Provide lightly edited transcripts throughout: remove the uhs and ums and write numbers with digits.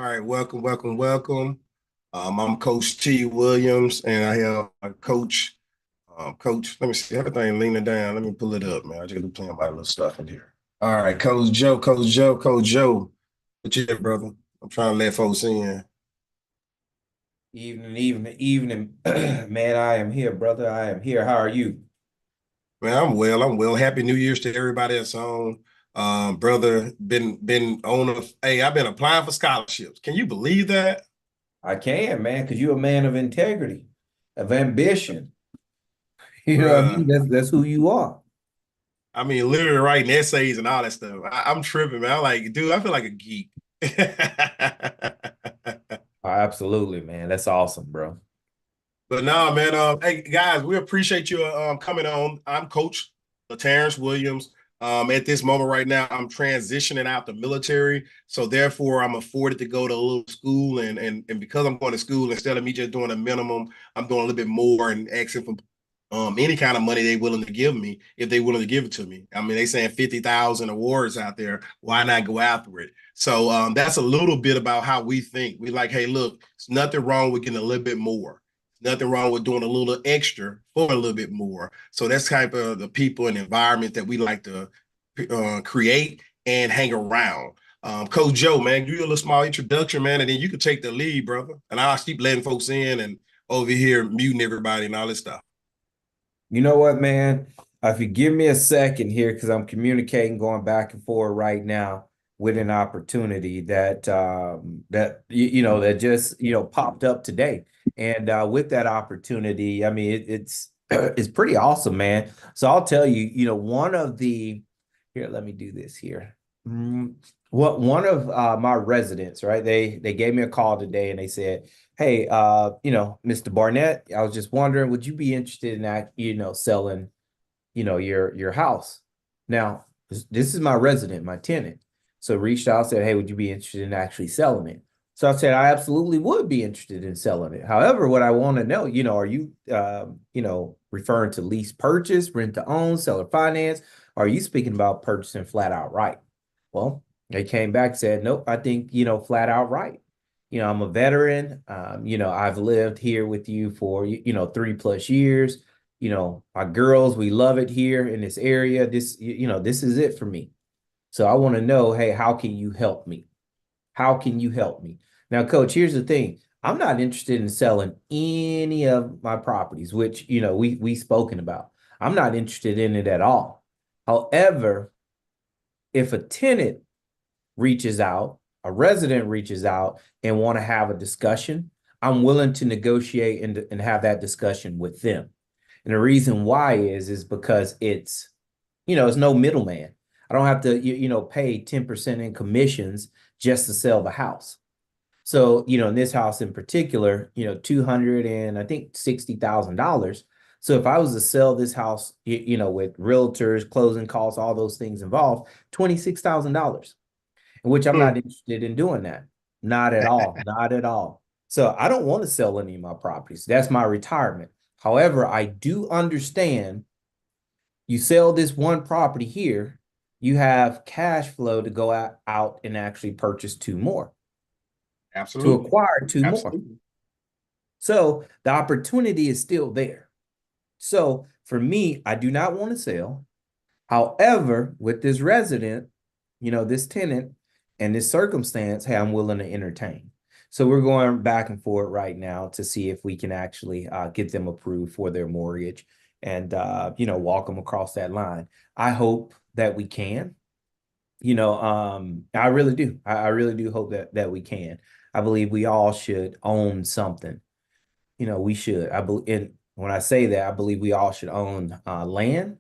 right, welcome, welcome, welcome. I'm Coach T. Williams, and I have a coach. Coach, let me see everything leaning down. Let me pull it up, man. I just got to playing my little stuff in here. All right, Coach Joe, Coach Joe, Coach Joe. What you at, brother? I'm trying to let folks in. Evening. Man, I am here, brother. I am here. How are you? Man, I'm well. I'm well. Happy New Year's to everybody that's on. Brother, been on a. Hey, I've been applying for scholarships. Can you believe that? I can, man, because you're a man of integrity, of ambition. You know what I mean? Bruh. That's who you are. I mean, literally writing essays and all that stuff. I'm tripping, man. I'm like, dude, I feel like a geek. Absolutely, man. That's awesome, bro. But no, man. Hey guys, we appreciate you coming on. I'm Coach Terence Williams. At this moment right now, I'm transitioning out the military, so therefore I'm afforded to go to a little school, and because I'm going to school, instead of me just doing a minimum, I'm doing a little bit more and asking for any kind of money they willing to give me if they willing to give it to me. I mean, they saying 50,000 awards out there. Why not go after it? So that's a little bit about how we think. We like, hey, look, there's nothing wrong with getting a little bit more. Nothing wrong with doing a little extra for a little bit more. So that's kind of the people and environment that we like to create and hang around. Coach Joe, man, give you a little small introduction, man, and then you can take the lead, brother. And I'll keep letting folks in and over here muting everybody and all this stuff. You know what, man? If you give me a second here, because I'm communicating, going back and forth right now with an opportunity that just popped up today, and with that opportunity, I mean it's it's pretty awesome, man. So I'll tell you, one of the here, let me do this here. What one of my residents, right? They gave me a call today and they said, hey, Mr. Barnett, I was just wondering, would you be interested in that, selling, your house? Now, this is my resident, my tenant. So reached out, said, hey, would you be interested in actually selling it? So I said, I absolutely would be interested in selling it. However, what I want to know, are you, referring to lease purchase, rent to own, seller finance? Or are you speaking about purchasing flat out right? Well, they came back and said, nope, I think, flat out right. I'm a veteran. I've lived here with you for, 3+ years. My girls, we love it here in this area. This is it for me. So I want to know, hey, how can you help me? How can you help me? Now, coach, here's the thing. I'm not interested in selling any of my properties, which, we spoken about. I'm not interested in it at all. However, if a tenant reaches out, a resident reaches out and want to have a discussion, I'm willing to negotiate and have that discussion with them. And the reason why is because it's no middleman. I don't have to, pay 10% in commissions just to sell the house. So, in this house in particular, 200 and I think $60,000. So if I was to sell this house, with realtors, closing costs, all those things involved, $26,000, which I'm not interested in doing that. Not at all. Not at all. So I don't want to sell any of my properties. That's my retirement. However, I do understand you sell this one property here, you have cash flow to go out and actually purchase two more, to Absolutely. acquire two more. Absolutely. So the opportunity is still there. So for me, I do not want to sell. However, with this resident, this tenant and this circumstance, hey, I'm willing to entertain. So we're going back and forth right now to see if we can actually get them approved for their mortgage and walk them across that line. I hope that we can. I really do. I really do hope that we can. I believe we all should own something. We should. I believe, and when I say that, I believe we all should own land.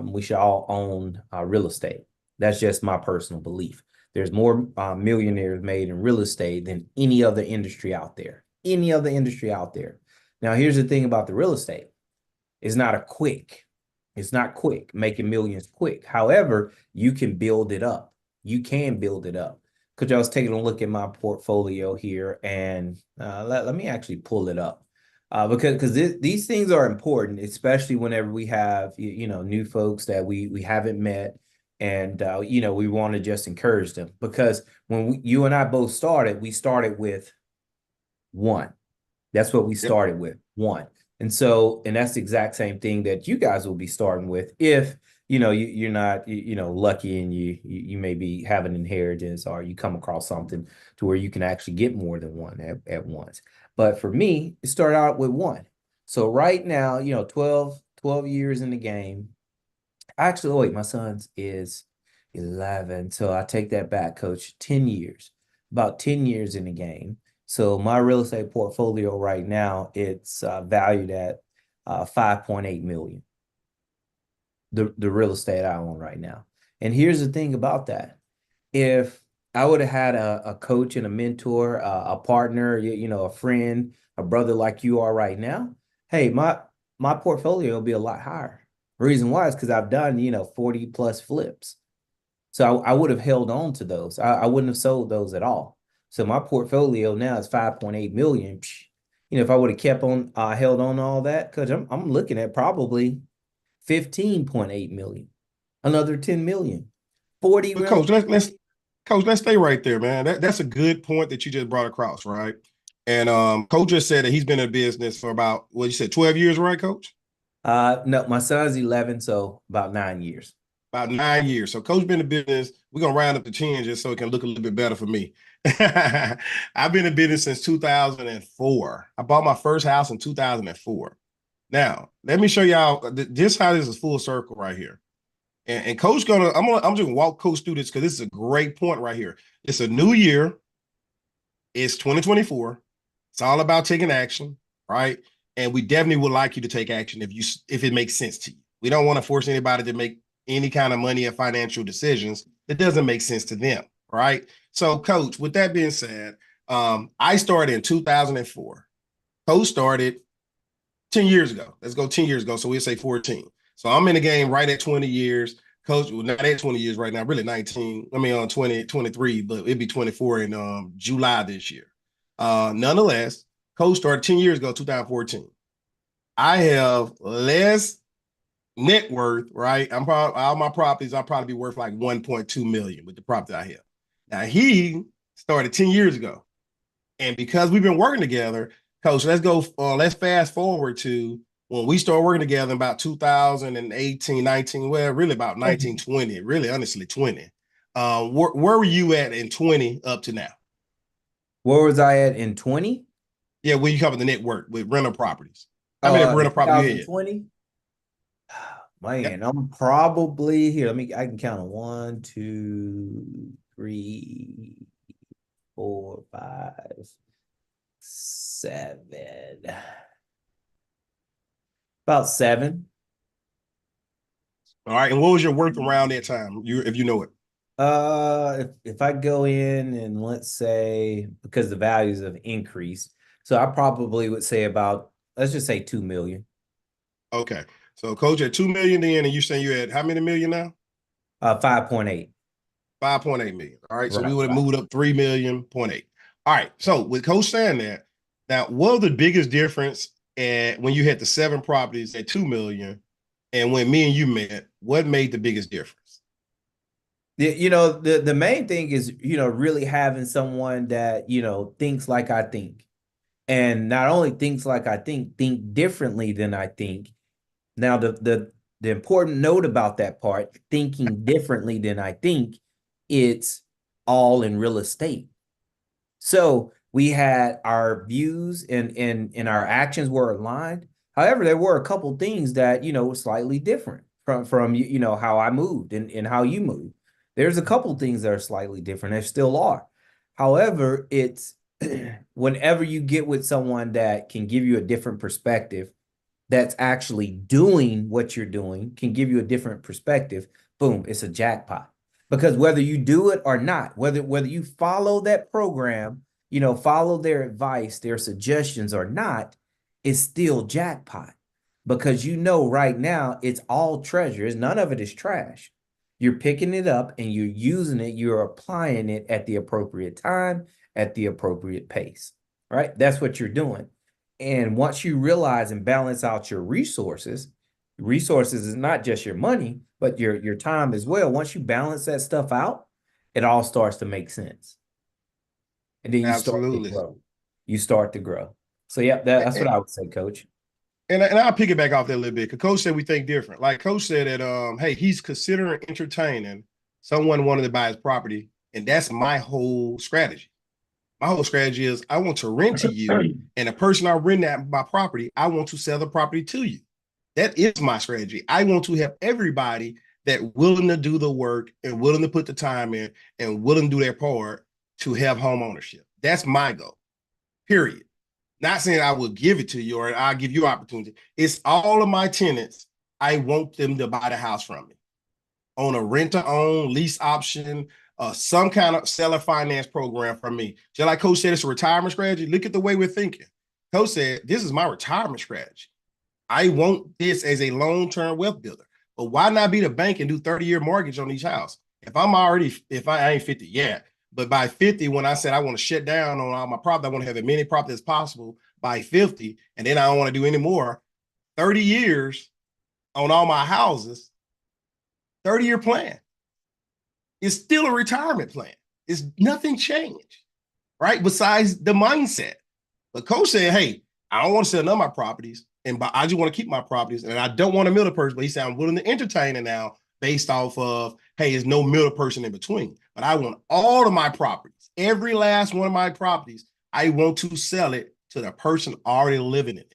We should all own real estate. That's just my personal belief. There's more millionaires made in real estate than any other industry out there. Any other industry out there. Now, here's the thing about the real estate. It's not a quick. It's not quick, making millions quick. However, you can build it up. You can build it up. Because I was taking a look at my portfolio here, and let me actually pull it up. Because these things are important, especially whenever we have new folks that we haven't met. And, we want to just encourage them because when you and I both started, we started with one. That's what we Yep. started with, one. And that's the exact same thing that you guys will be starting with if, you're not, lucky and you maybe have an inheritance or you come across something to where you can actually get more than one at once. But for me, it started out with one. So right now, 12 years in the game. Actually, wait, my son's is 11. So I take that back, coach. 10 years, about 10 years in the game. So my real estate portfolio right now, it's valued at 5.8 million. The real estate I own right now. And here's the thing about that. If I would have had a coach and a mentor, a partner, a friend, a brother like you are right now, hey, my portfolio will be a lot higher. Reason why is because I've done, 40 plus flips. So I would have held on to those. I wouldn't have sold those at all. So my portfolio now is 5.8 million. If I would have kept on held on to all that, because I'm looking at probably 15.8 million, another 10 million, 40 But rental. coach, let's stay right there, man. That's a good point that you just brought across, right? And coach just said that he's been in business for about what you said, 12 years, right, coach? No, my son's 11, so about 9 years. About 9 years. So coach been in business. We're gonna round up the 10 just so it can look a little bit better for me. I've been in business since 2004. I bought my first house in 2004. Now, let me show y'all this how this is full circle right here. And coach I'm just gonna walk coach through this because this is a great point right here. It's a new year. It's 2024. It's all about taking action, right? And we definitely would like you to take action if it makes sense to you. We don't want to force anybody to make any kind of money or financial decisions that doesn't make sense to them, right? So, coach, with that being said, I started in 2004. Coach started 10 years ago. Let's go 10 years ago. So we'll say 14. So I'm in the game right at 20 years. Coach, well, not at 20 years right now, really 19. I mean, on 20, 23, but it'd be 24 in July this year. Nonetheless, Coach started 10 years ago, 2014. I have less net worth, right? I'm probably all my properties, I'll probably be worth like 1.2 million with the property I have. Now he started 10 years ago. And because we've been working together, coach, let's fast forward to when we started working together in about 2018, 19, well, really about 1920, really honestly 20. Where were you at in 20 up to now? Where was I at in 20? Yeah, when you cover the network with rental properties. How many rental properties you had? 2020? Yep. Man, I'm probably here. I can count on 1, 2, 3, 4, 5, 7. About 7. All right. And what was your worth around that time? If you know it. If I go in and let's say because the values have increased, so I probably would say about let's just say 2 million. Okay. So coach at 2 million then, and you saying you had how many million now? 5.8. 5.8 million. All right. So we Right, would have right. moved up 3 million, point 0.8. All right. So with coach saying that, now what was the biggest difference when you had the 7 properties at 2 million and when me and you met, what made the biggest difference? The main thing is, really having someone that, thinks like I think. And not only thinks like I think differently than I think. Now, the important note about that part, thinking differently than I think, it's all in real estate. So we had our views and our actions were aligned. However, there were a couple things that, were slightly different from how I moved and how you moved. There's a couple things that are slightly different. There still are. However, it's whenever you get with someone that can give you a different perspective, that's actually doing what you're doing, can give you a different perspective, boom, it's a jackpot. Because whether you do it or not, whether you follow that program, follow their advice, their suggestions or not, it's still jackpot. Because right now it's all treasure. None of it is trash. You're picking it up and you're using it, you're applying it at the appropriate time, at the appropriate pace, right? That's what you're doing. And once you realize and balance out your resources, Resources is not just your money, but your time as well. Once you balance that stuff out, it all starts to make sense. And then you start to Absolutely. grow. You start to grow. So yeah, that's what I would say, coach. And I'll piggyback off that a little bit because Coach said we think different. Like Coach said that hey, he's considering entertaining someone wanting to buy his property, and that's my whole strategy. My whole strategy is I want to rent to you, and the person I rent that my property, I want to sell the property to you. That is my strategy. I want to have everybody that willing to do the work and willing to put the time in and willing to do their part to have home ownership. That's my goal. Period. Not saying I will give it to you or I'll give you opportunity. It's all of my tenants. I want them to buy the house from me on a rent to own lease option, some kind of seller finance program from me. Just like Coach said, it's a retirement strategy. Look at the way we're thinking. Coach said, this is my retirement strategy. I want this as a long-term wealth builder. But why not be the bank and do 30-year mortgage on each house? If I ain't 50 yet, but by 50, when I said I want to shut down on all my property, I want to have as many property as possible by 50, and then I don't want to do any more, 30 years on all my houses, 30-year plan. It's still a retirement plan. It's nothing changed, right? Besides the mindset. But Coach said, hey, I don't want to sell none of my properties, but I just want to keep my properties, and I don't want a middle person. But he said, I'm willing to entertain it now based off of, hey, there's no middle person in between. But I want all of my properties, every last one of my properties, I want to sell it to the person already living in it.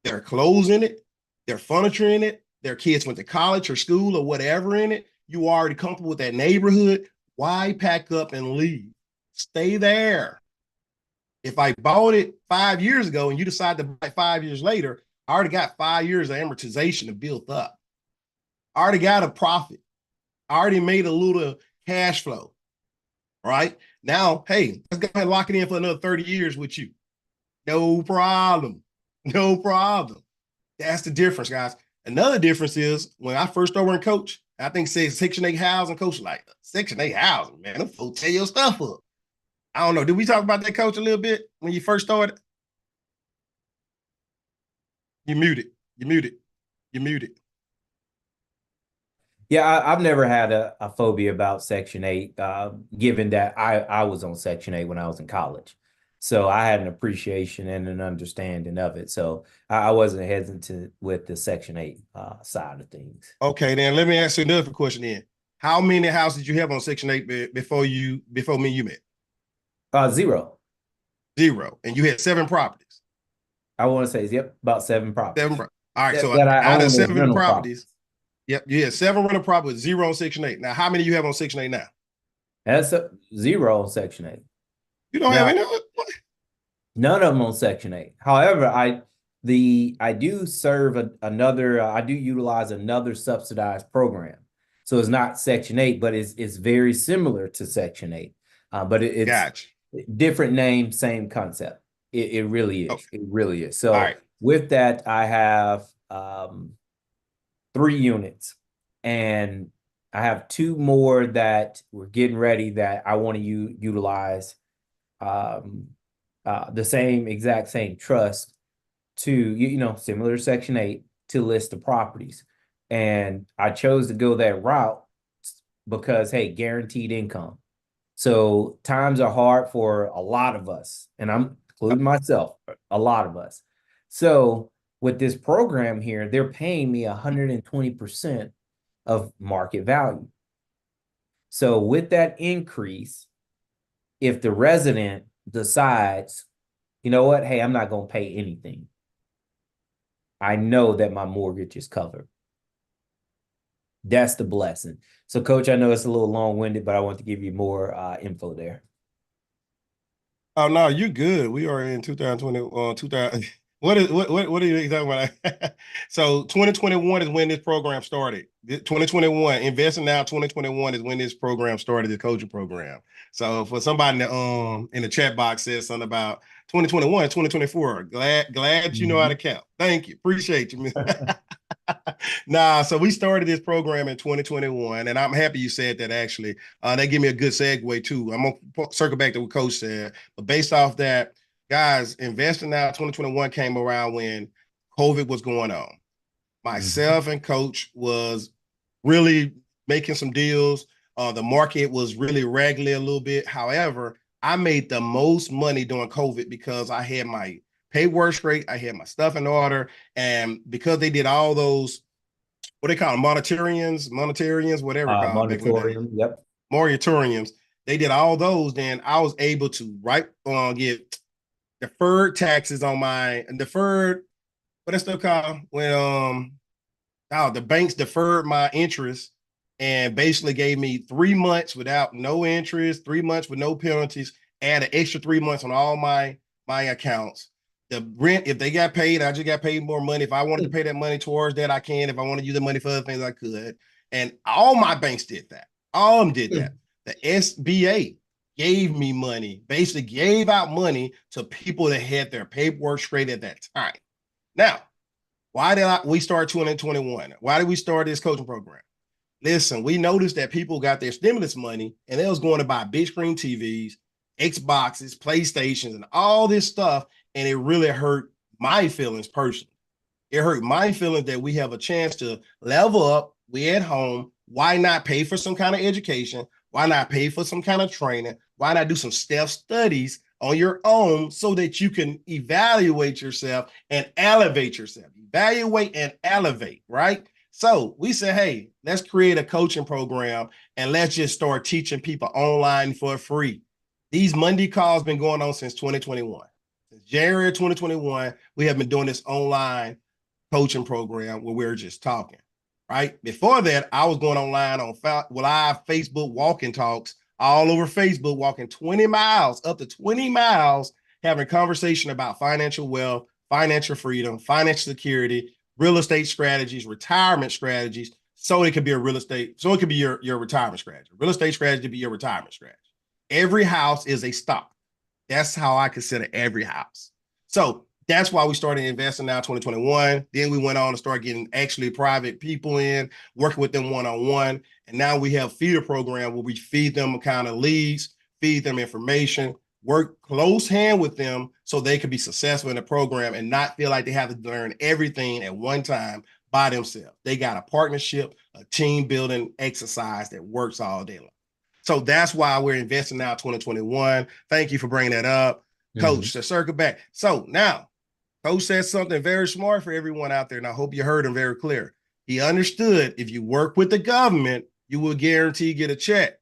Their clothes in it, their furniture in it, their kids went to college or school or whatever in it. You already comfortable with that neighborhood. Why pack up and leave? Stay there. If I bought it 5 years ago and you decide to buy it 5 years later, I already got 5 years of amortization to build up. I already got a profit. I already made a little cash flow. Right? Now, hey, let's go ahead and lock it in for another 30 years with you. No problem. No problem. That's the difference, guys. Another difference is when I first started working coach, I think say Section 8 housing, coach like Section 8 housing, man. Them folks tear your stuff up. I don't know. Did we talk about that, coach, a little bit when you first started? You muted. You muted. You muted. Yeah, I've never had a phobia about Section 8, given that I was on Section 8 when I was in college. So I had an appreciation and an understanding of it. So I wasn't hesitant with the Section 8 side of things. Okay, then let me ask you another question then. How many houses did you have on Section 8 before me and you met? Zero. Zero. And you had 7 properties. I want to say, yep, about 7 properties. All right, so that I out of own 7 properties, yep, you had 7 rental properties, 0 on Section 8. Now, how many you have on Section 8 now? That's 0 on Section 8. You don't have any? What? None of them on Section 8. However, I do serve another. I do utilize another subsidized program, so it's not Section 8, but it's very similar to Section 8. But it's Gotcha. different name, same concept. It really is. Okay. It really is. So right. With that, I have 3 units, and I have 2 more that we're getting ready that I want to utilize. The exact same trust to, similar to Section 8 to list the properties. And I chose to go that route because, hey, guaranteed income. So times are hard for a lot of us, and I'm including myself, a lot of us. So with this program here, they're paying me 120% of market value. So with that increase, if the resident decides, you know what, hey, I'm not going to pay anything, I know that my mortgage is covered. That's the blessing. So, Coach, I know it's a little long-winded, but I want to give you more info there. Oh no, you good. We are in 2020. 2000. What are you talking about? So 2021 is when this program started. 2021, investing now. 2021 is when this program started, the coaching program. So for somebody in the chat box says something about 2021, 2024. Glad you know how to count. Thank you. Appreciate you, man. Nah, so we started this program in 2021, and I'm happy you said that actually. That gave me a good segue too. I'm gonna circle back to what Coach said, but based off that, guys, investing now 2021 came around when COVID was going on. Myself and Coach was really making some deals. The market was really raggedy a little bit. However, I made the most money during COVID because I had my paperwork straight, I had my stuff in order, and because they did all those, what they call them, monetarians, whatever called back in the day, Moratorium. Yep. moratoriums. They did all those. Then I was able to get deferred taxes on my deferred. What is still called when the banks deferred my interest and basically gave me 3 months without no interest, 3 months with no penalties, add an extra 3 months on all my accounts. The rent, if they got paid, I just got paid more money. If I wanted to pay that money towards that, I can. If I want to use the money for other things, I could. And all my banks did that. All of them did that. The SBA gave me money, basically gave out money to people that had their paperwork straight at that time. Now, why did we start 2021? Why did we start this coaching program? Listen, we noticed that people got their stimulus money and they was going to buy big screen TVs, Xboxes, PlayStations, and all this stuff. And it really hurt my feelings personally. It hurt my feelings that we have a chance to level up. We at home. Why not pay for some kind of education? Why not pay for some kind of training? Why not do some self studies on your own so that you can evaluate yourself and elevate yourself? Evaluate and elevate, right? So we said, hey, let's create a coaching program and let's just start teaching people online for free. These Monday calls been going on since 2021. Since January 2021, we have been doing this online coaching program where we're just talking, right? Before that, I was going online on live Facebook walking talks all over Facebook, walking 20 miles, up to 20 miles, having a conversation about financial wealth, financial freedom, financial security, real estate strategies, retirement strategies, so it could be your retirement strategy. Real estate strategy to be your retirement strategy. Every house is a stock. That's how I consider every house. So that's why we started investing now 2021. Then we went on to start getting actually private people in, working with them one-on-one. And now we have feeder program where we feed them kind of leads, feed them information, work close hand with them so they can be successful in the program and not feel like they have to learn everything at one time by themselves. They got a partnership, a team building exercise that works all day long. So that's why we're investing now 2021. Thank you for bringing that up. Coach, to circle back. So now, Coach said something very smart for everyone out there, and I hope you heard him very clear. He understood if you work with the government, you will guarantee get a check.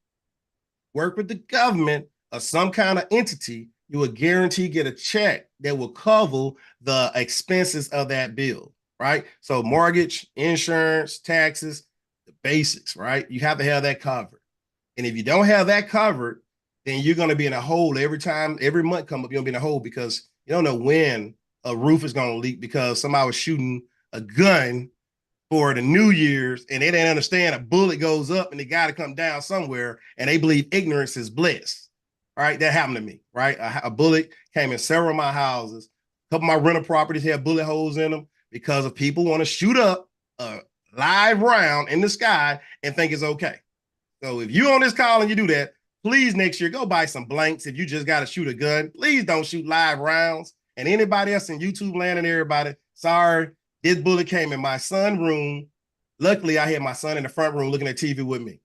Work with the government or some kind of entity, you will guarantee get a check that will cover the expenses of that bill, right? So mortgage, insurance, taxes, the basics, right? You have to have that covered. And if you don't have that covered, then you're going to be in a hole every month come up, you're going to be in a hole because you don't know when a roof is going to leak because somebody was shooting a gun for the New Year's and they didn't understand a bullet goes up and it got to come down somewhere and they believe ignorance is bliss. All right, that happened to me, right? A bullet came in several of my houses. A couple of my rental properties had bullet holes in them because of people want to shoot up a live round in the sky and think it's okay. So if you on this call and you do that, please next year go buy some blanks. If you just got to shoot a gun, please don't shoot live rounds. And anybody else in YouTube land and everybody, sorry, this bullet came in my son's room. Luckily, I had my son in the front room looking at TV with me.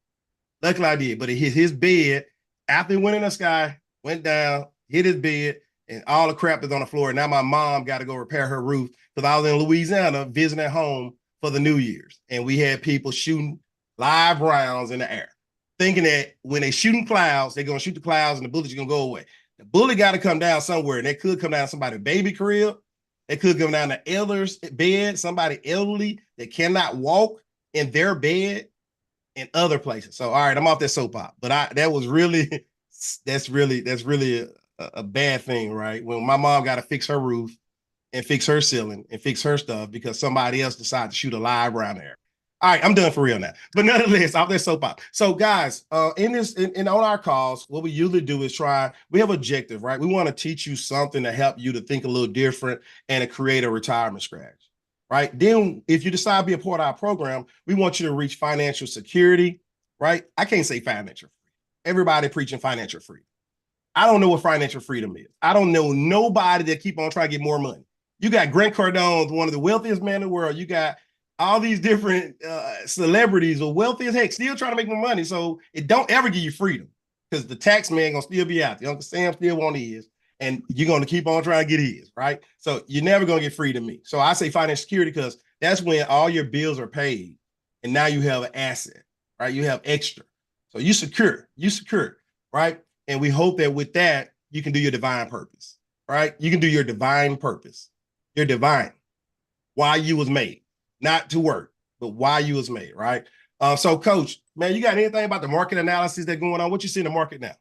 Luckily, I did, but it hit his bed. After it went in the sky, went down, hit his bed, and all the crap is on the floor. Now my mom got to go repair her roof because I was in Louisiana visiting at home for the New Year's. And we had people shooting live rounds in the air, thinking that when they shooting clouds, they're going to shoot the clouds and the bullets are going to go away. The bullet got to come down somewhere, and it could come down somebody's baby crib. It could come down the elder's bed, somebody elderly that cannot walk in their bed and other places. So, all right, I'm off that soapbox, but that's really a bad thing, right? When my mom got to fix her roof and fix her ceiling and fix her stuff because somebody else decided to shoot a live round there. All right, I'm done for real now. But nonetheless, off that soapbox. So, guys, on our calls, what we usually do is we have objective, right? We want to teach you something to help you to think a little different and to create a retirement strategy, right? Then, if you decide to be a part of our program, we want you to reach financial security, right? I can't say financial freedom. Everybody preaching financial freedom. I don't know what financial freedom is. I don't know nobody that keep on trying to get more money. You got Grant Cardone, one of the wealthiest men in the world. You got all these different celebrities are wealthy as heck, still trying to make more money. So it don't ever give you freedom because the tax man gonna still be out there. Uncle Sam still want his, and you're gonna keep on trying to get his, right? So you're never gonna get free to me. So I say financial security because that's when all your bills are paid, and now you have an asset, right? You have extra. So you secure, right? And we hope that with that, you can do your divine purpose, right? You can do your divine purpose. Your divine, why you was made, not to work, but why you was made, right? So, Coach, man, you got anything about the market analysis that's going on? What you see in the market now?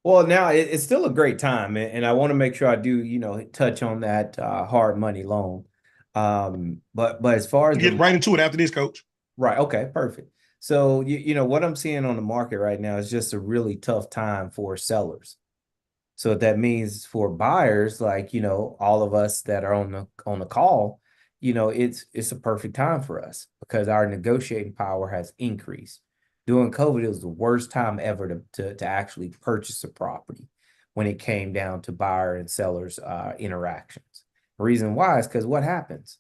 Well, now it's still a great time, and I want to make sure I do, touch on that hard money loan. But as far as Get right into it after this, Coach. right, okay, perfect. So what I'm seeing on the market right now is just a really tough time for sellers. So what that means for buyers, like all of us that are on the call, it's a perfect time for us because our negotiating power has increased. During COVID, it was the worst time ever to actually purchase a property when it came down to buyer and sellers interactions. The reason why is because what happens?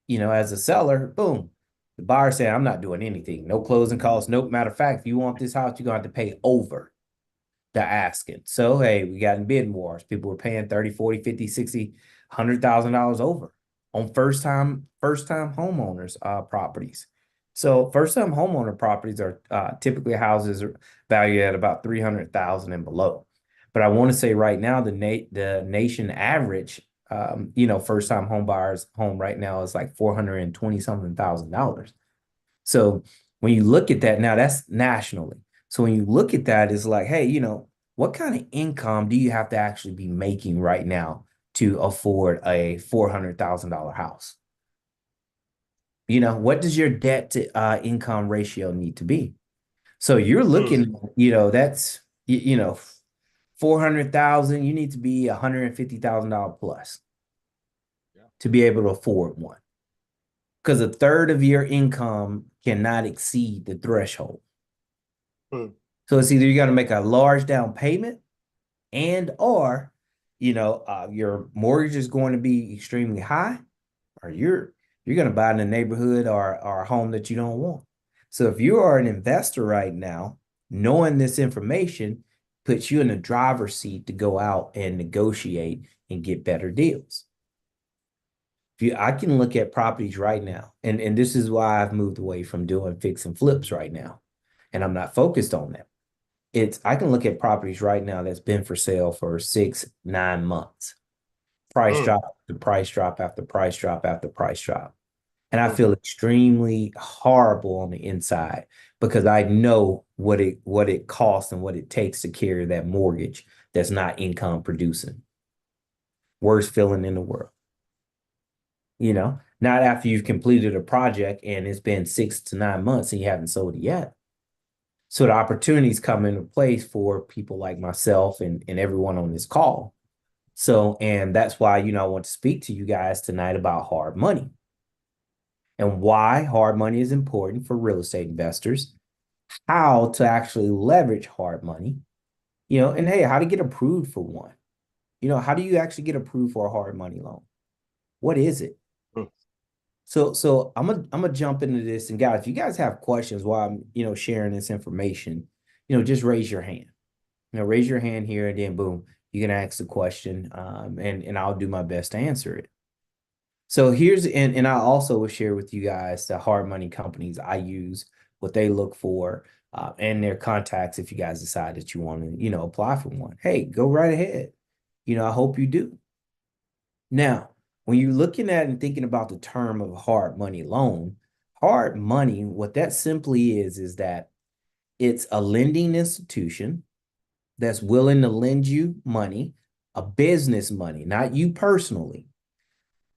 As a seller, boom, the buyer saying, I'm not doing anything, no closing costs. Nope. Matter of fact, if you want this house, you're going to have to pay over the asking. So, hey, we got in bidding wars. People were paying 30, 40, 50, 60, $100,000 over on first-time homeowners properties. So first-time homeowner properties are typically houses are valued at about 300,000 and below. But I want to say right now, the nation average, first-time home buyers home right now is like 420 something $1,000. So when you look at that now, that's nationally. So when you look at that, it's like, hey, what kind of income do you have to actually be making right now to afford a $400,000 house? What does your debt to income ratio need to be? So you're looking, that's, 400,000, you need to be $150,000 plus to be able to afford one. Because a third of your income cannot exceed the threshold. So it's either you got to make a large down payment or, your mortgage is going to be extremely high, or you're going to buy in a neighborhood or a home that you don't want. So if you are an investor right now, knowing this information puts you in the driver's seat to go out and negotiate and get better deals. I can look at properties right now, and this is why I've moved away from doing fix and flips right now, and I'm not focused on that. I can look at properties right now that's been for sale for 6-9 months. Price drop after price drop after price drop after price drop. And I feel extremely horrible on the inside because I know what it costs and what it takes to carry that mortgage that's not income producing. Worst feeling in the world. Not after you've completed a project and it's been 6-9 months and you haven't sold it yet. So the opportunities come into place for people like myself and everyone on this call. So, and that's why, I want to speak to you guys tonight about hard money and why hard money is important for real estate investors, how to actually leverage hard money, and hey, how to get approved for one. How do you actually get approved for a hard money loan? What is it? So I'm gonna jump into this, and guys, if you guys have questions while I'm sharing this information, just raise your hand. Raise your hand here, and then boom, you can ask the question, and I'll do my best to answer it. So and I also will share with you guys the hard money companies I use, what they look for, and their contacts if you guys decide that you want to apply for one. Hey, go right ahead. I hope you do. Now, when you're looking at and thinking about the term of a hard money loan, hard money, what that simply is that it's a lending institution that's willing to lend you money, a business money, not you personally,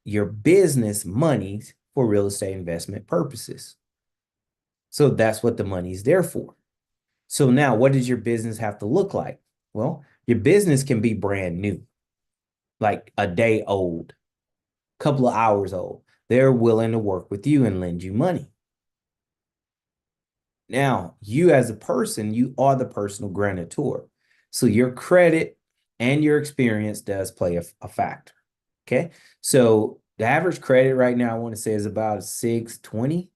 your business monies for real estate investment purposes. So that's what the money is there for. So now what does your business have to look like? Well, your business can be brand new, like a day old, couple of hours old. They're willing to work with you and lend you money. Now, you as a person, you are the personal grantor. So your credit and your experience does play a factor. Okay. So The average credit right now, I want to say, is about 620.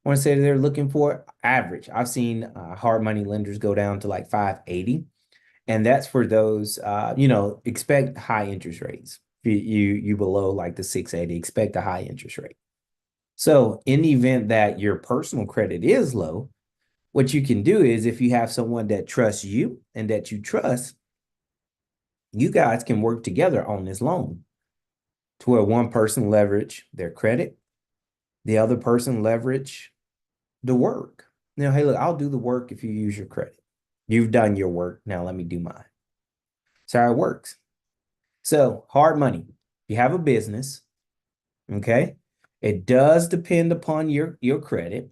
I want to say they're looking for average. I've seen hard money lenders go down to like 580. And that's for those, expect high interest rates. You below like the 680, expect a high interest rate. So in the event that your personal credit is low, what you can do is if you have someone that trusts you and that you trust, you guys can work together on this loan to where one person leverage their credit, the other person leverage the work. Now, hey, look, I'll do the work if you use your credit. You've done your work. Now let me do mine. That's how it works. So hard money. You have a business, okay? It does depend upon your credit.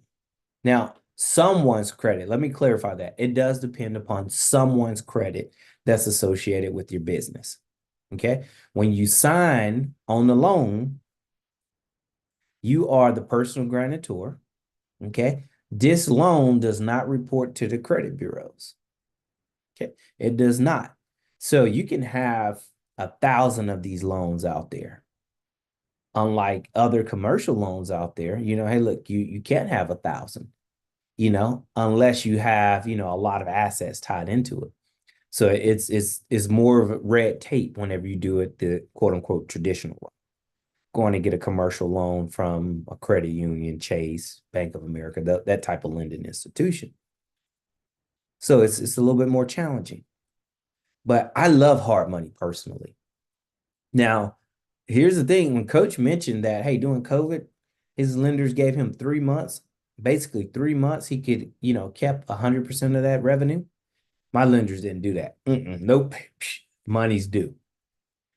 Now, someone's credit, let me clarify that. It does depend upon someone's credit that's associated with your business, okay? When you sign on the loan, you are the personal guarantor, okay? This loan does not report to the credit bureaus, okay? It does not. So you can have 1,000 of these loans out there. Unlike other commercial loans out there, hey, look, you can't have 1,000, unless you have, a lot of assets tied into it. So it's more of a red tape whenever you do it the quote unquote traditional way. Going to get a commercial loan from a credit union, Chase, Bank of America, that type of lending institution. So it's a little bit more challenging. But I love hard money personally. Now, here's the thing. When Coach mentioned that, hey, during COVID, his lenders gave him 3 months, basically 3 months, he could, kept 100% of that revenue. My lenders didn't do that. Nope. Money's due.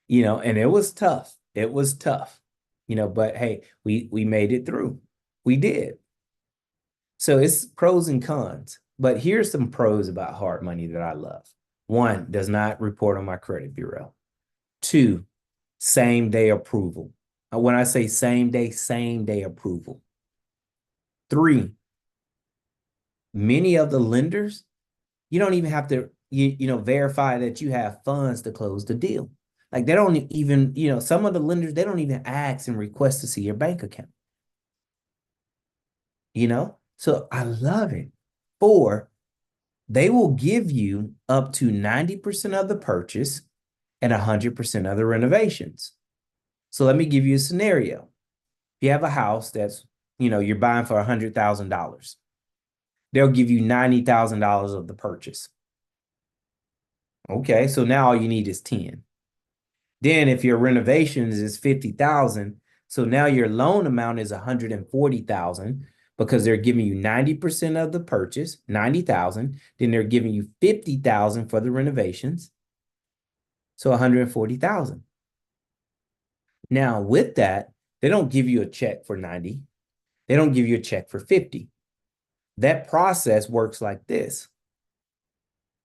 And it was tough. It was tough. But hey, we made it through. We did. So it's pros and cons. But here's some pros about hard money that I love. 1, does not report on my credit bureau. 2, same day approval. When I say same day approval. 3, many of the lenders, you don't even have to, verify that you have funds to close the deal. Like they don't even, some of the lenders, they don't even ask and request to see your bank account. So I love it. 4, they will give you up to 90% of the purchase and 100% of the renovations. So let me give you a scenario. If you have a house that's, you're buying for $100,000, they'll give you $90,000 of the purchase. Okay, so now all you need is 10. Then if your renovations is 50,000, so now your loan amount is 140,000 because they're giving you 90% of the purchase, 90,000. Then they're giving you 50,000 for the renovations. So 140,000. Now with that, they don't give you a check for 90. They don't give you a check for 50. That process works like this.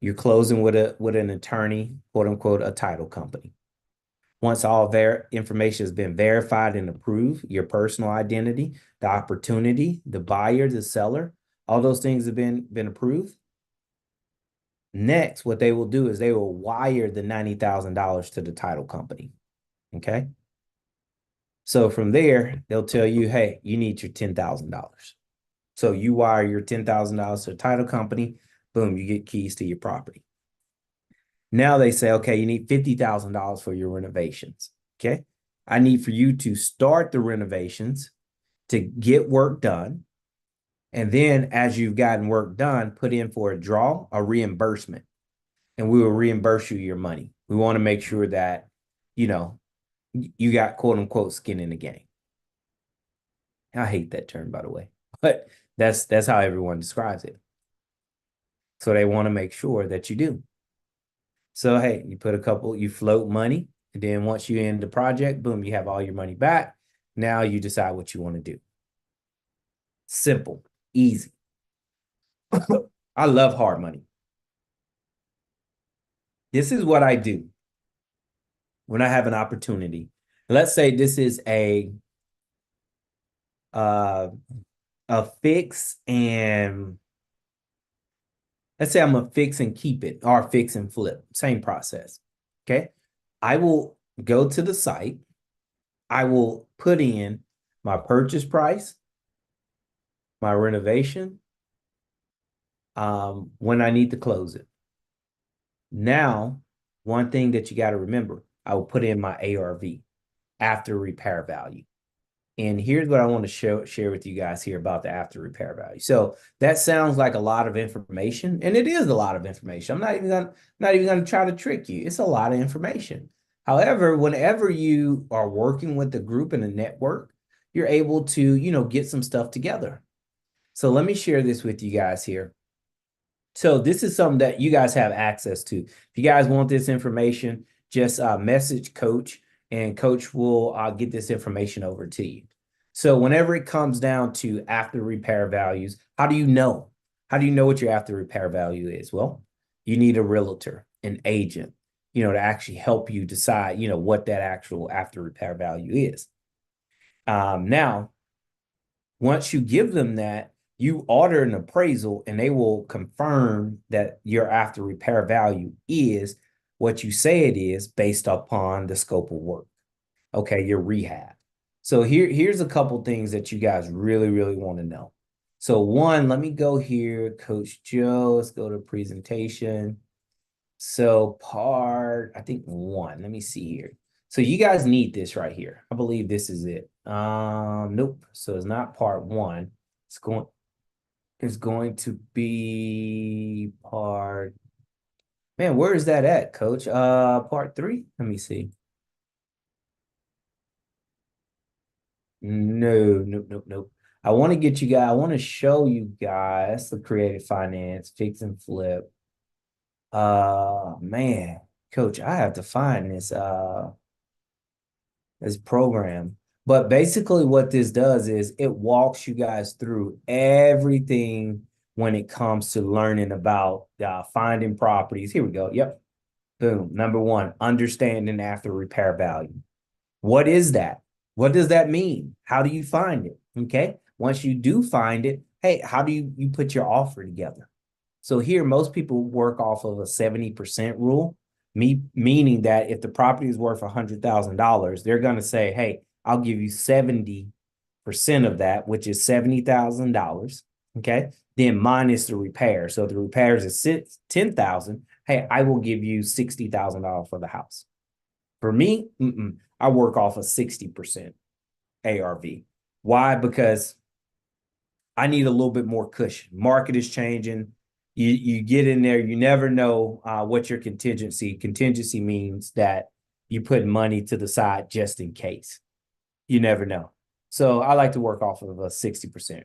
You're closing with an attorney, quote unquote, a title company. Once all their information has been verified and approved, your personal identity, the opportunity, the buyer, the seller, all those things have been approved. Next, what they will do is they will wire the $90,000 to the title company. Okay. So from there, they'll tell you, hey, you need your $10,000. So you wire your $10,000 to the title company, boom, you get keys to your property. Now they say, okay, you need $50,000 for your renovations. Okay. I need for you to start the renovations to get work done. And then as you've gotten work done, put in for a draw, a reimbursement, and we will reimburse you your money. We want to make sure that, you got quote unquote skin in the game. I hate that term, by the way, but that's how everyone describes it. So they want to make sure that you do. So, hey, you float money, and then once you end the project, boom, you have all your money back. Now you decide what you want to do. Simple, easy. I love hard money. This is what I do when I have an opportunity. Let's say this is a fix and let's say I'm a fix and keep it or fix and flip, same process. Okay. I will go to the site. I will put in my purchase price, my renovation, when I need to close it. Now, one thing that you got to remember, I will put in my ARV, after repair value. And here's what I want to share with you guys here about the after repair value. So that sounds like a lot of information, and it is a lot of information. I'm not even gonna try to trick you. It's a lot of information. However, whenever you are working with a group and a network, you're able to, get some stuff together. So let me share this with you guys here. So this is something that you guys have access to. If you guys want this information, just message Coach, and Coach will get this information over to you. So whenever it comes down to after repair values, how do you know? How do you know what your after repair value is? Well, you need a realtor, an agent, to actually help you decide, what that actual after repair value is. Now, once you give them that, you order an appraisal and they will confirm that your after repair value is what you say it is based upon the scope of work. Okay, your rehab. So here's a couple things that you guys really, really want to know. So one, let me go here, Coach Joe, let's go to presentation. So I think one, let me see here. So you guys need this right here. I believe this is it. Nope. So it's not part one. It's going to be part, man, where is that at, Coach? Part three? Let me see. No, nope, nope, nope. I want to get you guys, I want to show you guys the creative finance, fix and flip. Man, Coach, I have to find this program. But basically what this does is it walks you guys through everything when it comes to learning about finding properties. Here we go. Yep. Boom. Number one, understanding after repair value. What is that? What does that mean? How do you find it? Okay. Once you do find it, hey, how do you put your offer together? So here, most people work off of a 70% rule, meaning that if the property is worth $100,000, they're going to say, hey, I'll give you 70% of that, which is $70,000. Okay. Then minus the repair. So if the repairs is 10,000, hey, I will give you $60,000 for the house. For me, I work off of 60% ARV. Why? Because I need a little bit more cushion. Market is changing. You get in there, you never know what your contingency. Contingency means that you put money to the side just in case. You never know. So I like to work off of a 60%.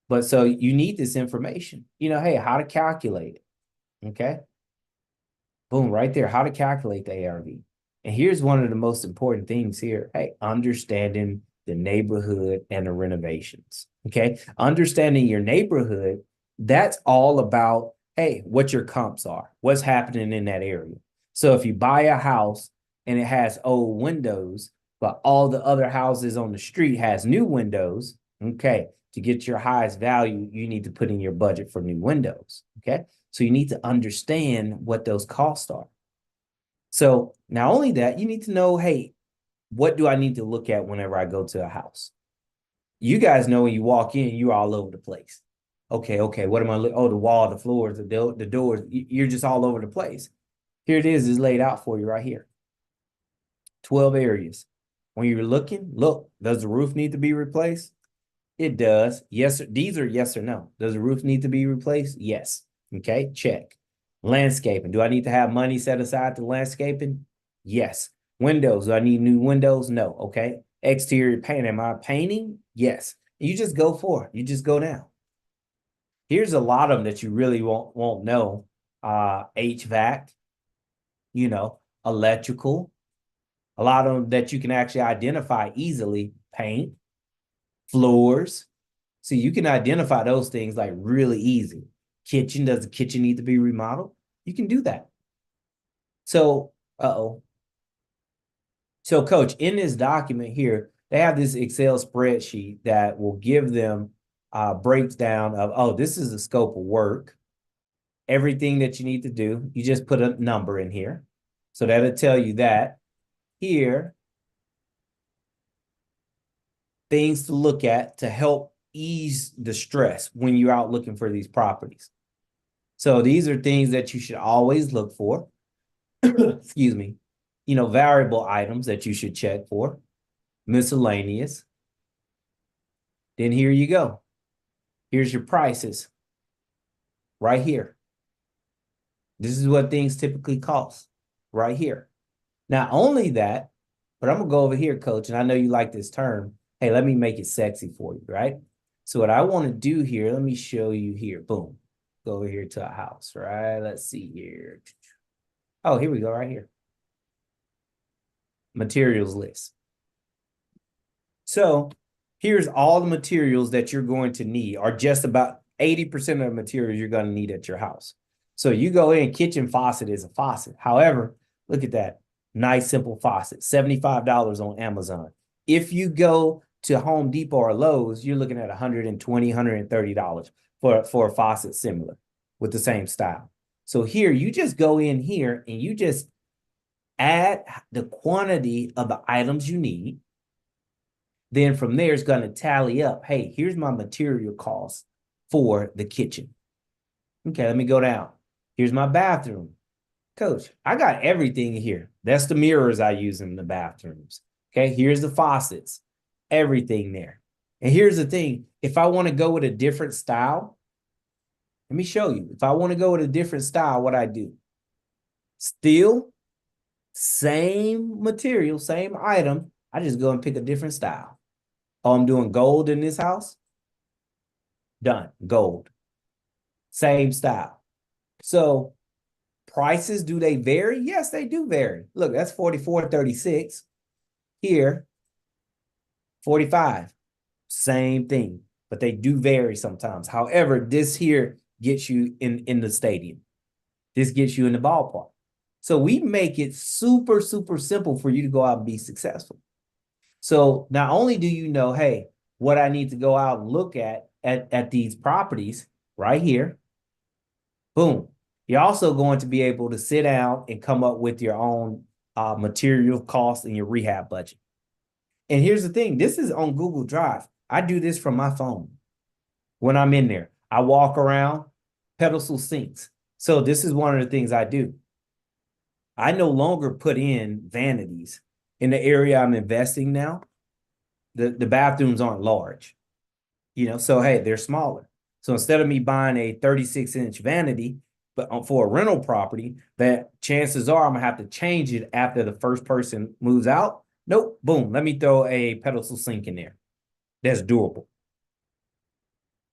But so you need this information. Hey, how to calculate it. Okay. Boom, right there. How to calculate the ARV. And here's one of the most important things here. Hey, understanding the neighborhood and the renovations. Okay. Understanding your neighborhood, that's all about, hey, what your comps are, what's happening in that area. So if you buy a house and it has old windows, but all the other houses on the street has new windows, okay, to get your highest value, you need to put in your budget for new windows. Okay. So you need to understand what those costs are. So not only that, you need to know, hey, what do I need to look at whenever I go to a house? You guys know when you walk in, you're all over the place. Okay, what am I looking? Oh, the wall, the floors, the doors. You're just all over the place. Here it is laid out for you right here. 12 areas. When you're looking, look, does the roof need to be replaced? It does. Yes, these are yes or no. Does the roof need to be replaced? Yes. Okay, check. Landscaping. Do I need to have money set aside to landscaping? Yes. Windows. Do I need new windows? No. Okay. Exterior paint. Am I painting? Yes. You just go for it. You just go down. Here's a lot of them that you really won't know. HVAC, electrical. A lot of them that you can actually identify easily. Paint, floors. So you can identify those things like really easy. Kitchen, does the kitchen need to be remodeled? You can do that. So, So Coach, in this document here, they have this Excel spreadsheet that will give them breakdown of, oh, this is the scope of work. Everything that you need to do, you just put a number in here. So that'll tell you that. Here, things to look at to help ease the stress when you're out looking for these properties. So these are things that you should always look for. Excuse me. Variable items that you should check for. Miscellaneous. Then here you go. Here's your prices right here. This is what things typically cost right here. Not only that, but I'm going to go over here, coach, and I know you like this term. Hey, let me make it sexy for you, right? So what I want to do here, let me show you here. Boom. Go over here to a house, right? Let's see here. Oh, here we go, right here. Materials list. So here's all the materials that you're going to need, or just about 80% of the materials you're going to need at your house. So you go in, kitchen faucet is a faucet. However, look at that. Nice, simple faucet, $75 on Amazon. If you go to Home Depot or Lowe's, you're looking at $120, $130 for a faucet similar with the same style. So here, you just go in here and you just add the quantity of the items you need. Then from there, it's going to tally up. Hey, here's my material cost for the kitchen. Okay, let me go down. Here's my bathroom. Coach, I got everything here. That's the mirrors I use in the bathrooms. Okay, here's the faucets, everything there. And here's the thing. If I want to go with a different style, let me show you. If I want to go with a different style, what I do? Still, same material, same item. I just go and pick a different style. Oh, I'm doing gold in this house. Done, gold. Same style. So prices, do they vary? Yes, they do vary. Look, that's $44.36. Here, $45. Same thing, but they do vary sometimes. However, this here gets you in the stadium. This gets you in the ballpark. So we make it super, super simple for you to go out and be successful. So not only do you know, hey, what I need to go out and look at these properties right here, boom. You're also going to be able to sit down and come up with your own material costs and your rehab budget. And here's the thing. This is on Google Drive. I do this from my phone when I'm in there. I walk around, pedestal sinks. So this is one of the things I do. I no longer put in vanities. In the area I'm investing now, the bathrooms aren't large. So hey, they're smaller. So instead of me buying a 36-inch vanity, but for a rental property, that chances are I'm gonna have to change it after the first person moves out. Nope, boom, let me throw a pedestal sink in there. That's durable.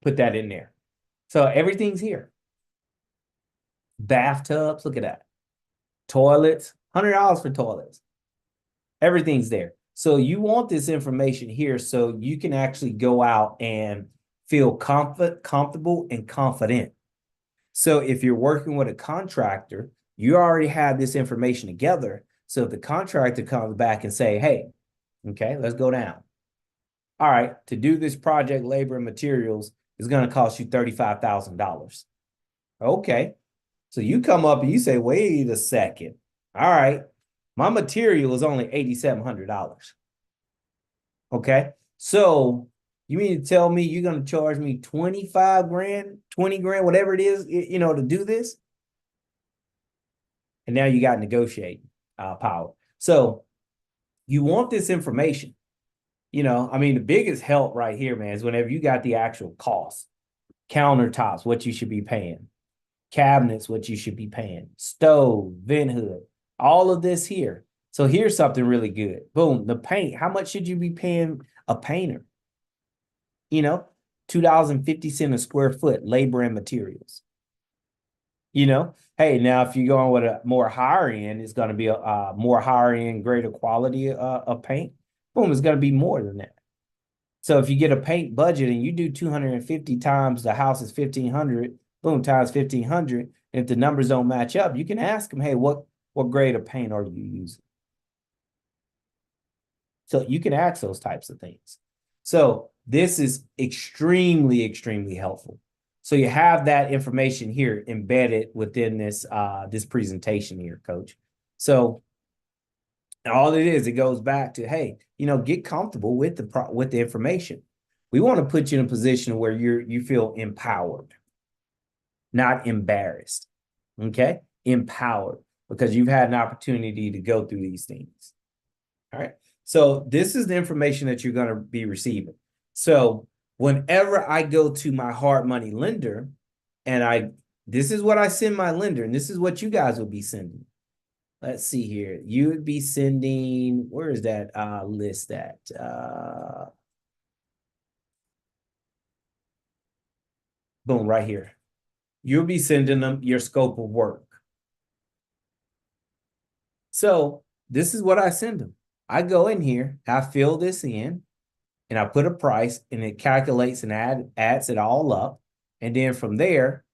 Put that in there. So everything's here. Bathtubs, look at that. Toilets, $100 for toilets. Everything's there. So you want this information here so you can actually go out and feel comfortable and confident. So if you're working with a contractor, you already have this information together. So if the contractor comes back and say, hey, okay, let's go down. All right, to do this project, labor and materials is going to cost you $35,000. Okay. So you come up and you say, wait a second. All right, my material is only $8,700. Okay. So you mean to tell me you're going to charge me 25 grand, 20 grand, whatever it is, to do this? And now you got negotiating power. So you want this information. The biggest help right here, man, is whenever you got the actual cost. Countertops, what you should be paying. Cabinets, what you should be paying. Stove, vent hood, all of this here. So here's something really good. Boom, the paint. How much should you be paying a painter? $2.50 a square foot, labor and materials. Hey, now if you're going with a more higher end, it's going to be a more higher end, greater quality of paint. Boom, it's going to be more than that. So if you get a paint budget and you do 250 times the house is 1,500, boom, times 1,500. And if the numbers don't match up, you can ask them, hey, what grade of paint are you using? So you can ask those types of things. So this is extremely, extremely helpful. So you have that information here embedded within this presentation here, Coach. So And all it is, it goes back to, hey, get comfortable with the information. We want to put you in a position where you feel empowered, not embarrassed. Okay? Empowered, because you've had an opportunity to go through these things. All right. So this is the information that you're going to be receiving. So whenever I go to my hard money lender and this is what I send my lender, and this is what you guys will be sending. Let's see here. You would be sending, where is that list at? Boom, right here. You'll be sending them your scope of work. So this is what I send them. I go in here, I fill this in, and I put a price, and it calculates and adds it all up. And then from there,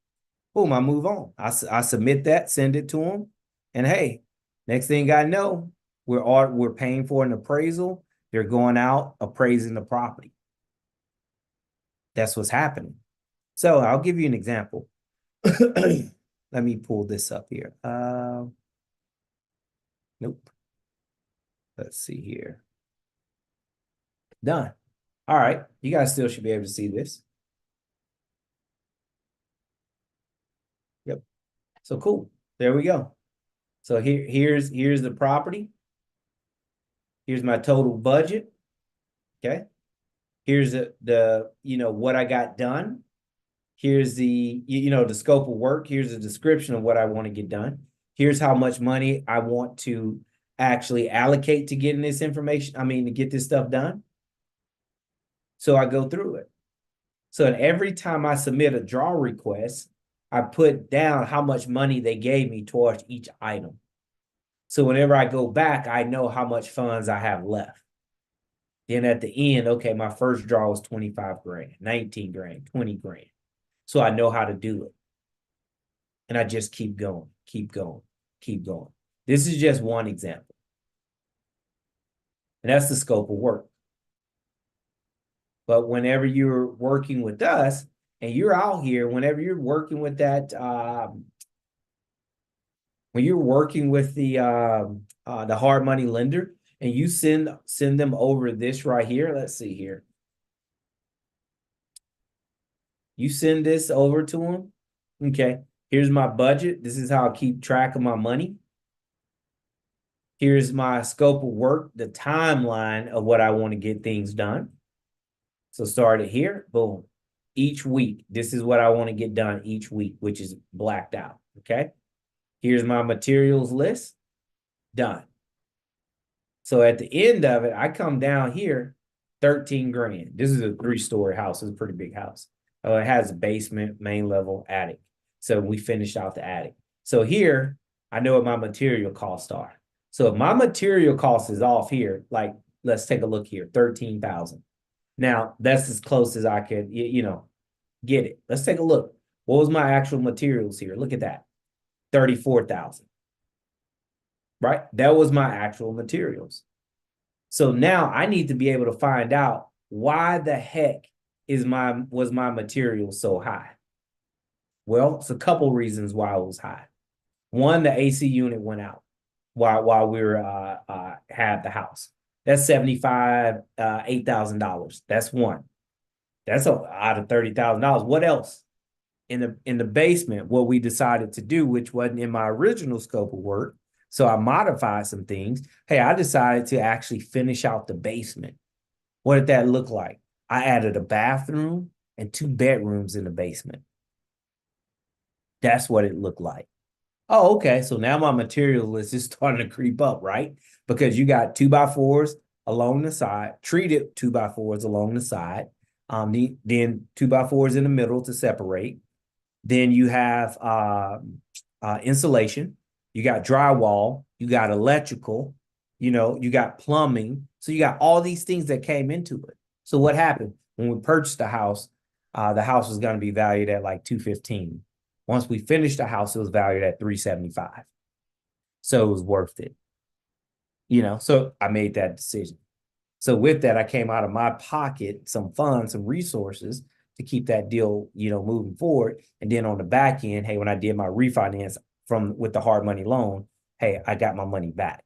boom, I move on. I submit that, send it to them, and hey, next thing I know, we're paying for an appraisal. They're going out appraising the property. That's what's happening. So I'll give you an example. Let me pull this up here. Nope. Let's see here. Done. All right. You guys still should be able to see this. Yep. So cool. There we go. So here's the property. Here's my total budget. Okay. Here's the what I got done. Here's the the scope of work. Here's the description of what I want to get done. Here's how much money I want to actually allocate to getting this information. To get this stuff done. So I go through it. So every time I submit a draw request, I put down how much money they gave me towards each item. So whenever I go back, I know how much funds I have left. Then at the end, okay, my first draw was 25 grand, 19 grand, 20 grand. So I know how to do it. And I just keep going, keep going, keep going. This is just one example. And that's the scope of work. But whenever you're working with us and you're out here, whenever you're working with that, when you're working with the hard money lender and you send them over this right here, let's see here. You send this over to them. Okay, here's my budget. This is how I keep track of my money. Here's my scope of work, the timeline of what I want to get things done. So start it here, boom. Each week, this is what I want to get done each week, which is blacked out, okay? Here's my materials list, done. So at the end of it, I come down here, 13 grand. This is a 3-story house. It's a pretty big house. It has a basement, main level, attic. So we finished out the attic. So here, I know what my material costs are. So if my material cost is off here, like, let's take a look here, 13,000. Now, that's as close as I could, get it. Let's take a look. What was my actual materials here? Look at that. 34,000. Right? That was my actual materials. So now I need to be able to find out why the heck was my material so high? Well, it's a couple reasons why it was high. One, the AC unit went out while we were had the house. That's $8,000. That's one. That's out of $30,000. What else? In the basement, what we decided to do, which wasn't in my original scope of work, so I modified some things. Hey, I decided to actually finish out the basement. What did that look like? I added a bathroom and 2 bedrooms in the basement. That's what it looked like. Oh, okay. So now my material list is starting to creep up, right? Because you got 2x4s along the side, treated 2x4s along the side, then 2x4s in the middle to separate. Then you have insulation, you got drywall, you got electrical, you got plumbing. So you got all these things that came into it. So what happened when we purchased the house was going to be valued at like $215. Once we finished the house, it was valued at $375. So it was worth it. So I made that decision. So with that, I came out of my pocket some funds, some resources to keep that deal, moving forward. And then on the back end, hey, when I did my refinance with the hard money loan, hey, I got my money back.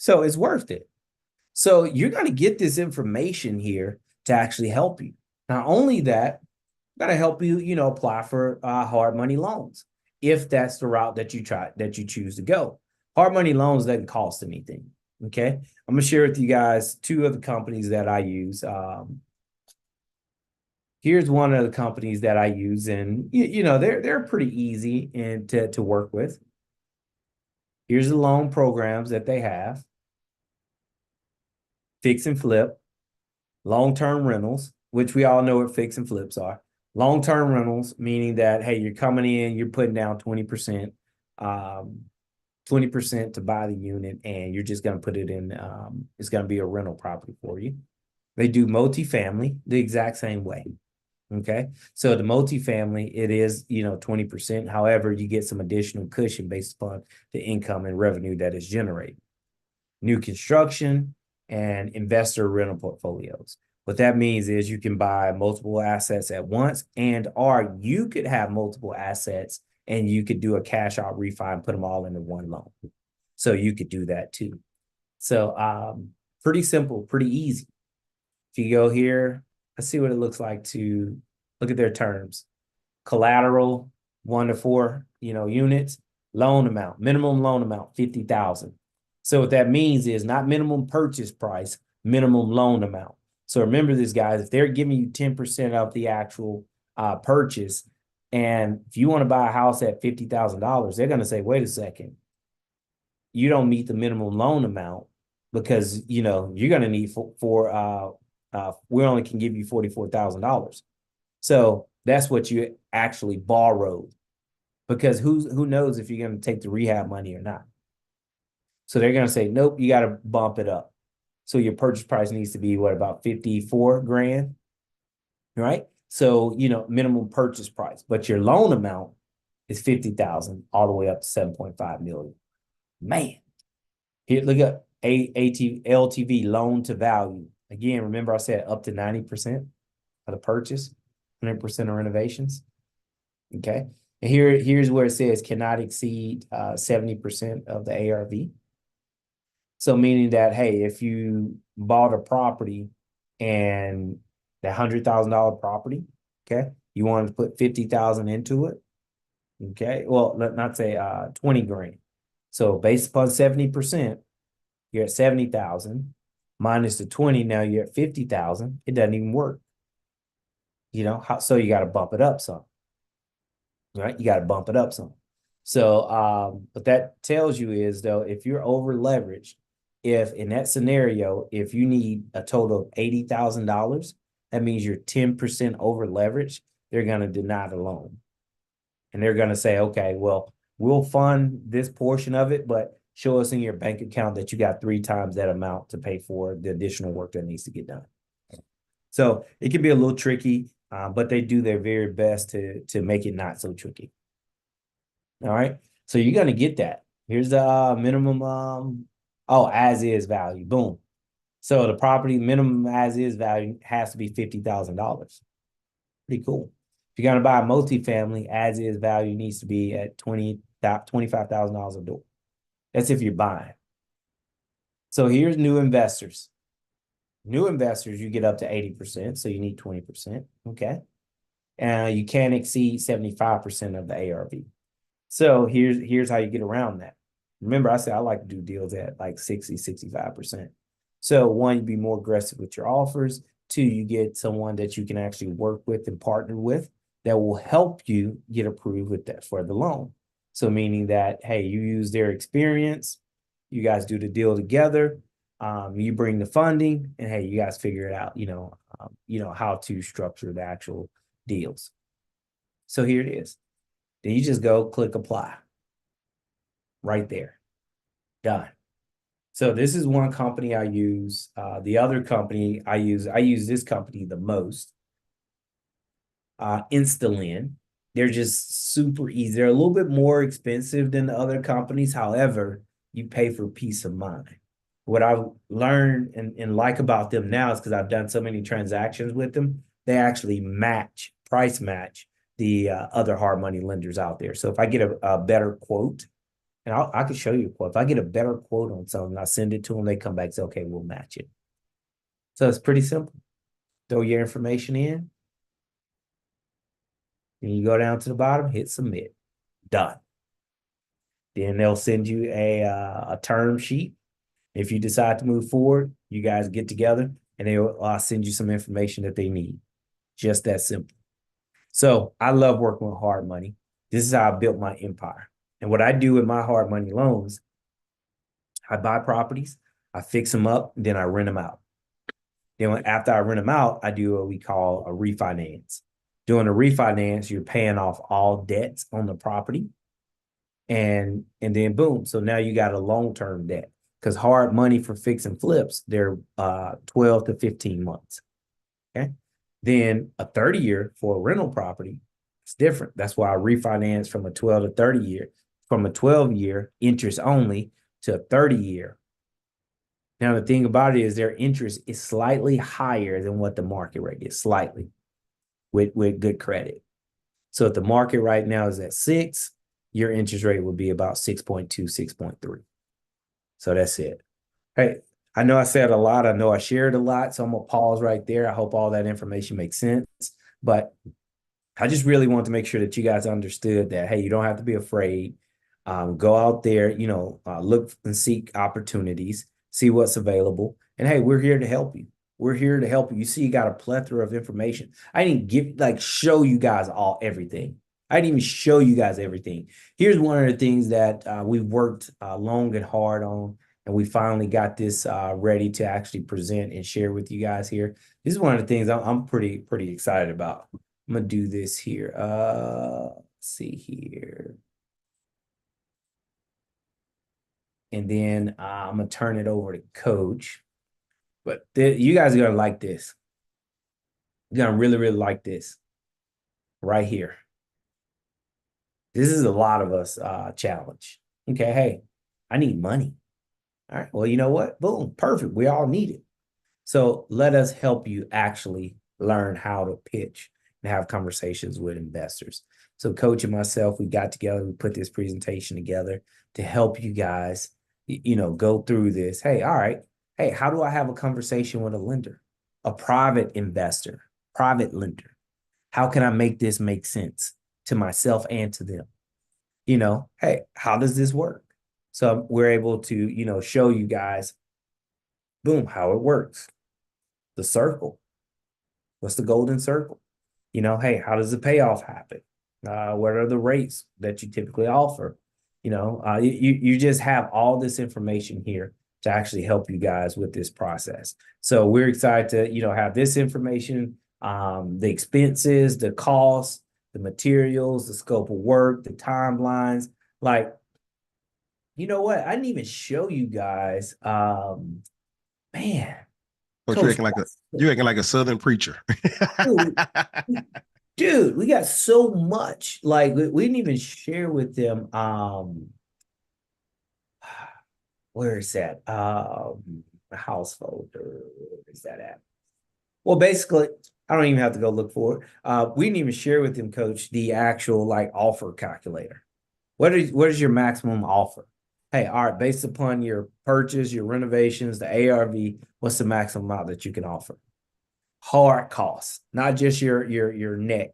So it's worth it. So you're going to get this information here to actually help you. Not only that, got to help you, apply for hard money loans if that's the route that you choose to go. Hard money loans doesn't cost anything. Okay, I'm gonna share with you guys two of the companies that I use. Here's one of the companies that I use, and they're pretty easy and to work with. Here's the loan programs that they have: fix and flip, long-term rentals, which we all know what fix and flips are. Long-term rentals, meaning that, hey, you're coming in, you're putting down 20%, 20% to buy the unit, and you're just going to put it in, it's going to be a rental property for you. They do multifamily the exact same way. Okay. So the multifamily, it is, 20%. However, you get some additional cushion based upon the income and revenue that is generated. New construction and investor rental portfolios. What that means is you can buy multiple assets at once, or you could have multiple assets and you could do a cash out refi and put them all into one loan. So you could do that too. So pretty simple, pretty easy. If you go here, let's see what it looks like to look at their terms. Collateral, 1 to 4, units. Loan amount, minimum loan amount, 50,000. So what that means is not minimum purchase price, minimum loan amount. So remember this, guys, if they're giving you 10% of the actual purchase, and if you want to buy a house at $50,000, they're going to say, wait a second, you don't meet the minimum loan amount because, you're going to need we only can give you $44,000. So that's what you actually borrowed, because who knows if you're going to take the rehab money or not. So they're going to say, nope, you got to bump it up. So your purchase price needs to be about 54 grand, right? So, minimum purchase price, but your loan amount is 50,000 all the way up to 7.5 million. Man, here, look at LTV, loan to value. Again, remember I said up to 90% of the purchase, 100% of renovations. Okay. And here's where it says cannot exceed 70% of the ARV. So meaning that, hey, if you bought a property and the $100,000 property, okay, you wanted to put 50,000 into it. Okay. Well, let not say 20 grand. So based upon 70%, you're at 70,000 minus the 20. Now you're at 50,000. It doesn't even work. So you got to bump it up some, right? You got to bump it up some. So what that tells you is, though, if you're over leveraged, if in that scenario, if you need a total of $80,000, that means you're 10% over leveraged, they're going to deny the loan. And they're going to say, okay, well, we'll fund this portion of it, but show us in your bank account that you got 3 times that amount to pay for the additional work that needs to get done. So it can be a little tricky, but they do their very best to make it not so tricky. All right. So you're going to get that. Here's the minimum, as is value. Boom. So the property minimum as is value has to be $50,000. Pretty cool. If you're going to buy a multifamily, as is value needs to be at $25,000 a door. That's if you're buying. So here's new investors. New investors, you get up to 80%, so you need 20%, okay? And you can't exceed 75% of the ARV. So here's how you get around that. Remember, I said I like to do deals at like 60, 65%. So 1, you be more aggressive with your offers. 2, you get someone that you can actually work with and partner with that will help you get approved with that for the loan. So meaning that, hey, you use their experience, you guys do the deal together, you bring the funding, and hey, you guys figure it out, how to structure the actual deals. So here it is. Then you just go click apply. Right there. Done. So this is one company I use. The other company I use this company the most. Instalin. They're just super easy. They're a little bit more expensive than the other companies. However, you pay for peace of mind. What I've learned and like about them now is because I've done so many transactions with them, they actually price match the other hard money lenders out there. So if I get a better quote, And I can show you a quote. If I get a better quote on something, I send it to them. They come back and say, okay, we'll match it. So it's pretty simple. Throw your information in. Then you go down to the bottom, hit submit. Done. Then they'll send you a term sheet. If you decide to move forward, you guys get together and they'll send you some information that they need. Just that simple. So I love working with hard money. This is how I built my empire. And what I do with my hard money loans, I buy properties, I fix them up, then I rent them out. Then after I rent them out, I do what we call a refinance. Doing a refinance, you're paying off all debts on the property. And then boom. So now you got a long-term debt. Because hard money for fix and flips, they're 12 to 15 months. Okay. Then a 30-year for a rental property, it's different. That's why I refinance from a 12 to 30 year, from a 12-year interest only to a 30-year. Now, the thing about it is their interest is slightly higher than what the market rate is, slightly, with good credit. So if the market right now is at 6, your interest rate would be about 6.2, 6.3. So that's it. Hey, I know I said a lot. I know I shared a lot. So I'm going to pause right there. I hope all that information makes sense. But I just really want to make sure that you guys understood that, hey, you don't have to be afraid. Go out there, look and seek opportunities, see what's available. And hey, we're here to help you. We're here to help you. You see, you got a plethora of information. I didn't show you guys everything. I didn't even show you guys everything. Here's one of the things that we've worked long and hard on, and we finally got this ready to actually present and share with you guys here. This is one of the things I'm pretty excited about. I'm gonna do this here. Let's see here. And then I'm gonna turn it over to Coach. But you guys are gonna like this. You're gonna really like this right here. This is a lot of us challenge. Okay, hey, I need money. All right, well, you know what? Boom, perfect. We all need it. So let us help you actually learn how to pitch and have conversations with investors. So Coach and myself, we got together, we put this presentation together to help you guys, go through this. Hey, all right. Hey, how do I have a conversation with a lender, a private investor, private lender? How can I make this make sense to myself and to them? Hey, how does this work? So we're able to, show you guys, boom, how it works. The circle. What's the golden circle? Hey, how does the payoff happen? What are the rates that you typically offer? You just have all this information here to actually help you guys with this process. So we're excited to, have this information, the expenses, the costs, the materials, the scope of work, the timelines. Like, you know what? I didn't even show you guys. Man. Coach, you acting like a Southern preacher. Dude, we got so much. Like we didn't even share with them. Where is that? House folder. Where is that at? Well, basically, I don't even have to go look for it. We didn't even share with them, Coach, the actual offer calculator. What is your maximum offer? Hey, all right, based upon your purchase, your renovations, the ARV, what's the maximum amount that you can offer? Hard costs, not just your net,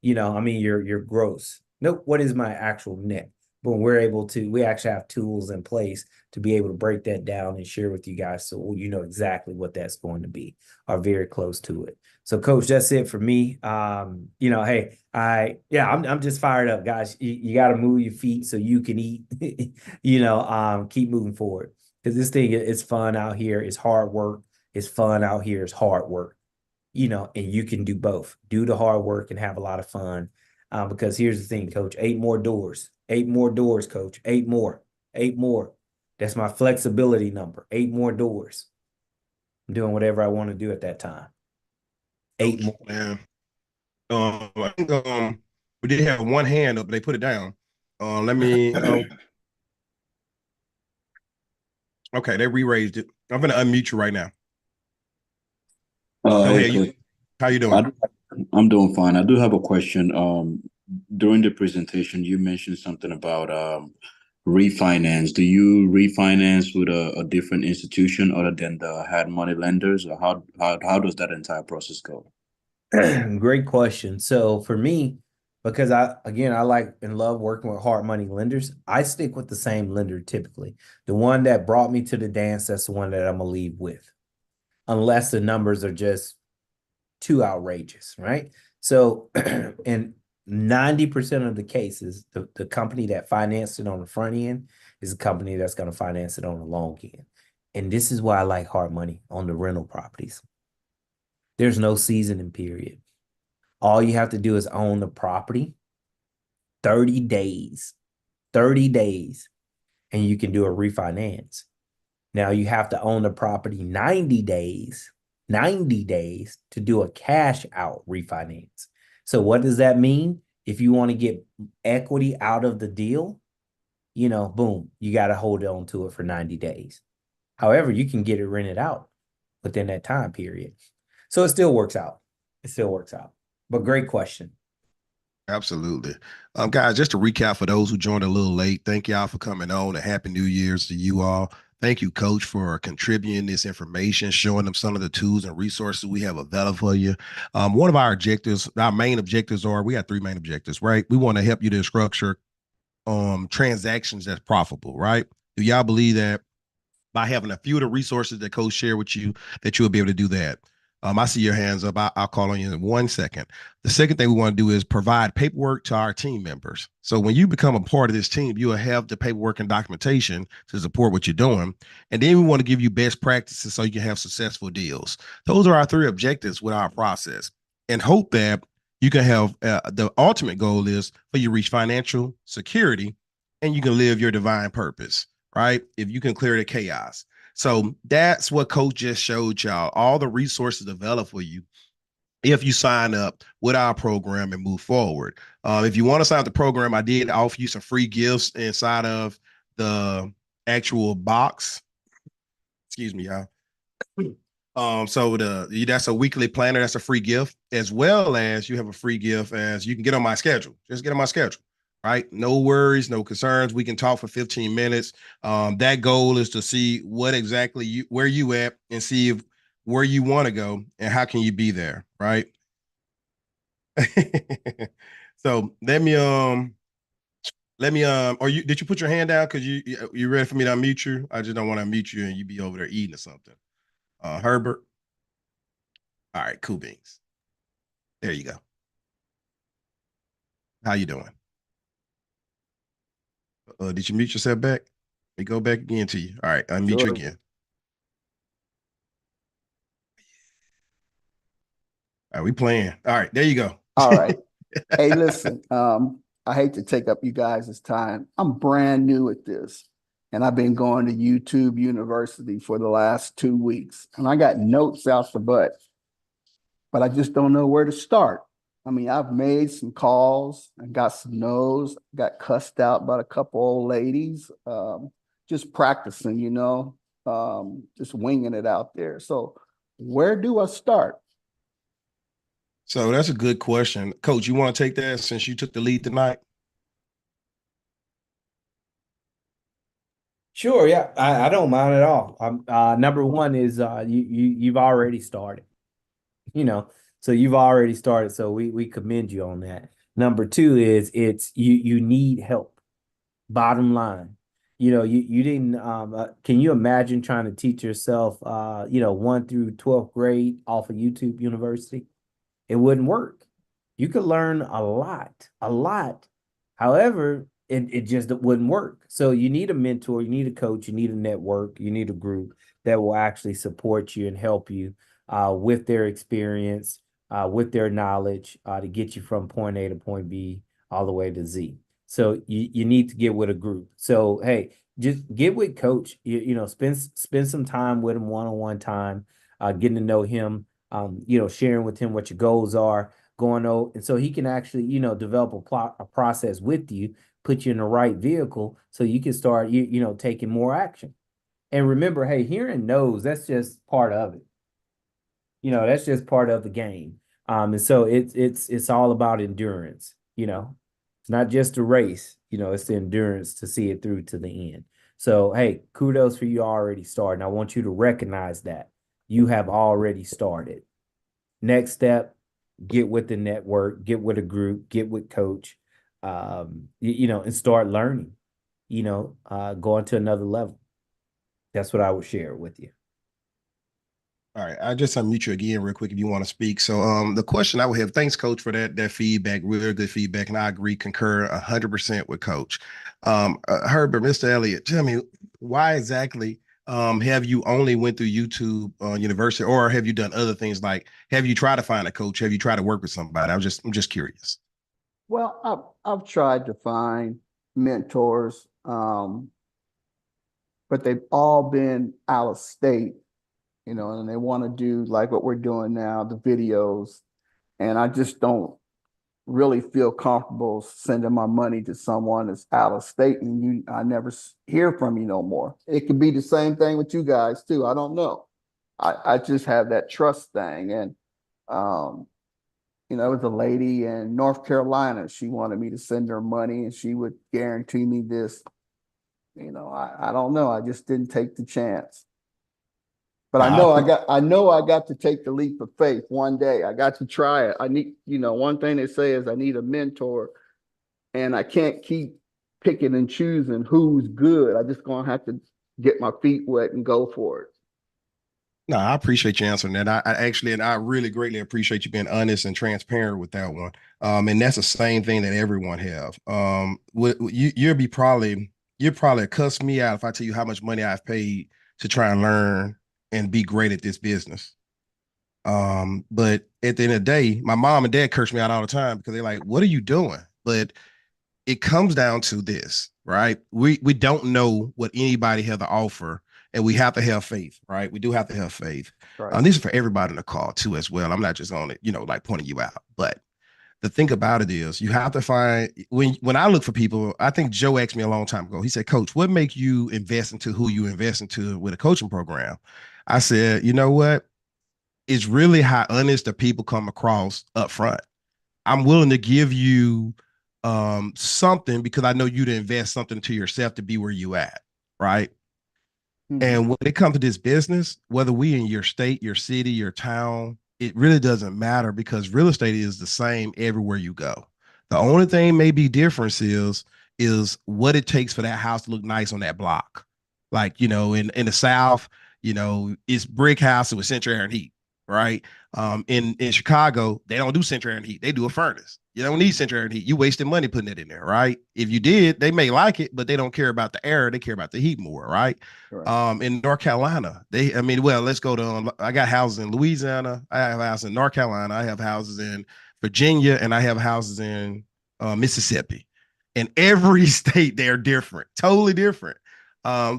your gross. Nope, what is my actual net? But we actually have tools in place to be able to break that down and share with you guys so you know exactly what that's going to be or very close to it. So Coach, that's it for me. Hey, I'm just fired up, guys. You got to move your feet so you can eat, keep moving forward. Because this thing is fun out here. It's hard work. It's fun out here. It's hard work. And you can do both. Do the hard work and have a lot of fun. Because here's the thing, Coach, 8 more doors. 8 more doors, Coach. 8 more. 8 more. That's my flexibility number. 8 more doors. I'm doing whatever I want to do at that time. 8 more. Man. I think we did have one hand up, but they put it down. Let me okay, they re-raised it. I'm gonna unmute you right now. Go ahead. How you doing? I'm doing fine. I do have a question. During the presentation, you mentioned something about refinance, do you refinance with a different institution other than the hard money lenders, or how does that entire process go? Great question. So for me, because I like and love working with hard money lenders, I stick with the same lender typically. The one that brought me to the dance, that's the one that I'm gonna leave with, unless the numbers are just too outrageous, right? So in 90% of the cases, the company that financed it on the front end is a company that's going to finance it on the long end. And this is why I like hard money on the rental properties. There's no seasoning period. All you have to do is own the property 30 days, 30 days, and you can do a refinance. Now you have to own the property 90 days to do a cash out refinance. So what does that mean? If you want to get equity out of the deal, boom, you got to hold on to it for 90 days. However, you can get it rented out within that time period. So it still works out. It still works out. But great question. Absolutely. Guys, just to recap for those who joined a little late, thank y'all for coming on, and Happy New Year's to you all. Thank you, Coach, for contributing this information, showing them some of the tools and resources we have available for you. One of our main objectives we have three main objectives, right? We want to help you to structure transactions that's profitable, right? Do y'all believe that by having a few of the resources that Coach shared with you, that you'll be able to do that? I see your hands up. I'll call on you in 1 second. The second thing we want to do is provide paperwork to our team members. So when you become a part of this team, you'll have the paperwork and documentation to support what you're doing. And then we want to give you best practices so you can have successful deals. Those are our three objectives with our process, and hope that you can have the ultimate goal is for you to reach financial security and you can live your divine purpose, right? If you can clear the chaos. So that's what Coach just showed y'all. All the resources developed for you if you sign up with our program and move forward. If you want to sign up the program, I did offer you some free gifts inside of the actual box. Excuse me, y'all. So that's a weekly planner. That's a free gift, as well as you have a free gift as you can get on my schedule. Just get on my schedule, right? No worries, no concerns. We can talk for 15 minutes. That goal is to see what exactly where you at and see where you want to go and how can you be there, right? So or did you put your hand down because you ready for me to unmute you? I just don't want to unmute you and you be over there eating or something. Herbert. All right, cool beans. There you go. How you doing? Did you mute yourself back? Let me go back again to you. All right, unmute you Sure. again. All right, we playing. All right, there you go. All right. Hey, listen, I hate to take up you guys' time. I'm brand new at this, and I've been going to YouTube University for the last 2 weeks, and I got notes out the butt, but I just don't know where to start. I mean, I've made some calls and got some no's, got cussed out by a couple old ladies, just practicing, just winging it out there. So where do I start? So that's a good question. Coach, you want to take that since you took the lead tonight? Sure, yeah, I don't mind at all. Number one is you've already started, you know, so you've already started. So we commend you on that. Number two is it's you need help. Bottom line, you didn't. Can you imagine trying to teach yourself, 1 through 12th grade off of YouTube University? It wouldn't work. You could learn a lot, a lot. However, it just wouldn't work. So you need a mentor, you need a coach, you need a network, you need a group that will actually support you and help you with their experience, with their knowledge to get you from point A to point B all the way to Z. So you need to get with a group. So hey, just get with coach. Spend some time with him, one-on-one time, getting to know him, sharing with him what your goals are, going over, and so he can actually, develop a process with you, put you in the right vehicle, so you can start, taking more action. And remember, hey, hearing no's, that's just part of it. That's just part of the game. And so it's all about endurance. It's not just a race, it's the endurance to see it through to the end. So, hey, kudos for you already starting. I want you to recognize that you have already started. Next step, get with the network, get with a group, get with coach, and start learning, going to another level. That's what I would share with you. All right, I just unmute you again real quick if you want to speak. So the question I would have, thanks coach for that feedback, really good feedback. And I agree, concur 100% with coach. Herbert, Mr. Elliott, tell me why exactly have you only went through YouTube University, or have you done other things? Like, have you tried to find a coach? Have you tried to work with somebody? I'm just curious. Well, I've tried to find mentors, but they've all been out of state, and they want to do like what we're doing now, the videos. And I just don't really feel comfortable sending my money to someone that's out of state and I never hear from you no more. It could be the same thing with you guys too. I don't know. I just have that trust thing. And, it was a lady in North Carolina. She wanted me to send her money and she would guarantee me this. I don't know. I just didn't take the chance. But I know I got to take the leap of faith one day. I got to try it. I need, one thing they say is I need a mentor, and I can't keep picking and choosing who's good. I just gonna have to get my feet wet and go for it. No, I appreciate you answering that. I really greatly appreciate you being honest and transparent with that one. And that's the same thing that everyone have. You'll probably cuss me out if I tell you how much money I've paid to try and learn and be great at this business. But at the end of the day, my mom and dad curse me out all the time because they're like, "What are you doing?" But it comes down to this, right? We don't know what anybody has to offer, and we have to have faith, right? We do have to have faith. Right. This is for everybody in the call too, as well. I'm not just on it, like pointing you out. But the thing about it is, you have to find when I look for people. I think Joe asked me a long time ago. He said, "Coach, what make you invest into who you invest into with a coaching program?" I said, "You know what? It's really how honest the people come across up front. I'm willing to give you something because I know you to invest something to yourself to be where you at, right?" Mhm. And when it comes to this business, whether we in your state, your city, your town, it really doesn't matter because real estate is the same everywhere you go. The only thing may be difference is what it takes for that house to look nice on that block. Like, in the South, it's brick houses with central air and heat, right? In Chicago, they don't do central air and heat. They do a furnace. You don't need central air and heat. You wasted money putting it in there, right? If you did, they may like it, but they don't care about the air. They care about the heat more, right? Right. In North Carolina, let's go to, I got houses in Louisiana. I have houses in North Carolina. I have houses in Virginia, and I have houses in Mississippi. In every state, they're different, totally different.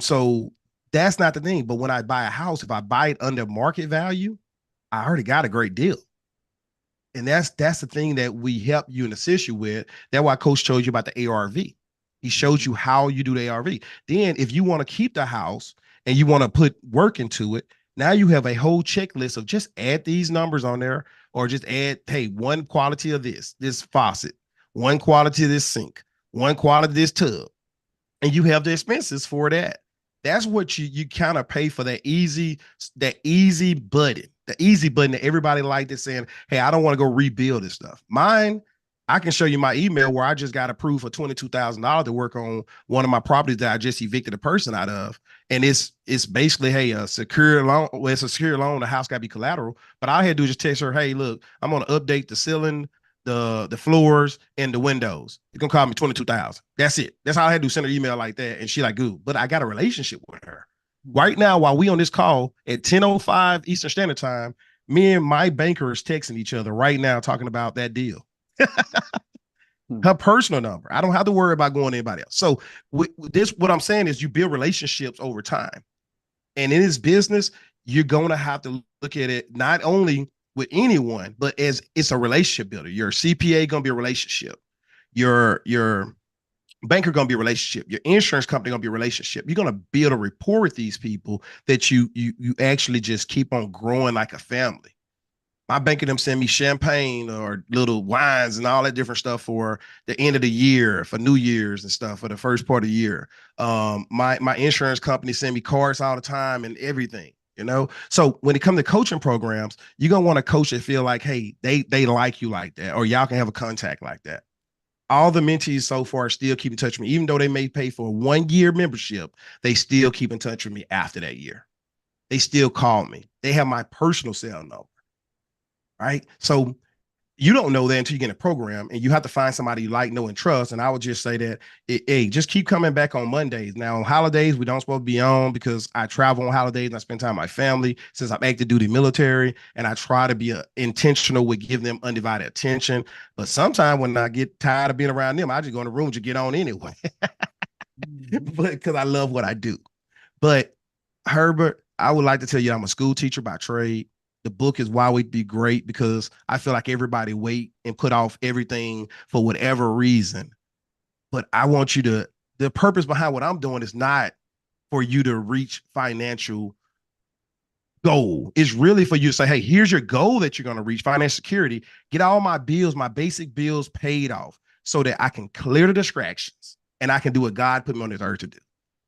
So that's not the thing. But when I buy a house, if I buy it under market value, I already got a great deal. And that's the thing that we help you and assist you with. That's why Coach showed you about the ARV. He showed you how you do the ARV. Then if you want to keep the house and you want to put work into it, now you have a whole checklist of just add these numbers on there, or just add, hey, one quality of this faucet, one quality of this sink, one quality of this tub. And you have the expenses for that. That's what you kind of pay for that easy button. The easy button that everybody liked it saying, "Hey, I don't want to go rebuild this stuff." Mine, I can show you my email where I just got approved for $22,000 to work on one of my properties that I just evicted a person out of. And it's basically, hey, a secure loan. Well, it's a secure loan. The house got to be collateral. But all I had to do is just text her, "Hey, look, I'm going to update the ceiling, the floors, and the windows. It's gonna cost me 22,000. That's it. That's all I had to do, send her email like that." And she like, "Good." But I got a relationship with her. Right now, while we on this call at 10:05 Eastern Standard Time, me and my banker is texting each other right now talking about that deal. Her personal number. I don't have to worry about going to anybody else. So with this, what I'm saying is you build relationships over time. And in this business, you're going to have to look at it not only with anyone, but as it's a relationship builder. Your CPA going to be a relationship. Your banker going to be a relationship. Your insurance company going to be a relationship. You're going to build a rapport with these people that you actually just keep on growing like a family. My bank of them send me champagne or little wines and all that different stuff for the end of the year, for New Year's and stuff, for the first part of the year. My insurance company send me cards all the time and everything, you know. So when it comes to coaching programs, you're gonna want a coach that feel like, hey, they like you like that, or y'all can have a contact like that. All the mentees so far still keep in touch with me, even though they may pay for a 1 year membership, they still keep in touch with me after that year. They still call me. They have my personal cell number, right? So you don't know that until you get in a program, and you have to find somebody you like, know, and trust. And I would just say that, hey, just keep coming back on Mondays. Now, on holidays, we don't supposed to be on because I travel on holidays and I spend time with my family since I'm active duty military, and I try to be intentional with giving them undivided attention. But sometimes when I get tired of being around them, I just go in the room to get on anyway, but because I love what I do. But Herbert, I would like to tell you I'm a school teacher by trade. The book is Why We'd Be Great, because I feel like everybody wait and put off everything for whatever reason. But I want you to, the purpose behind what I'm doing is not for you to reach financial goal. It's really for you to say, hey, here's your goal that you're going to reach, financial security, get all my bills, my basic bills paid off so that I can clear the distractions and I can do what God put me on this earth to do.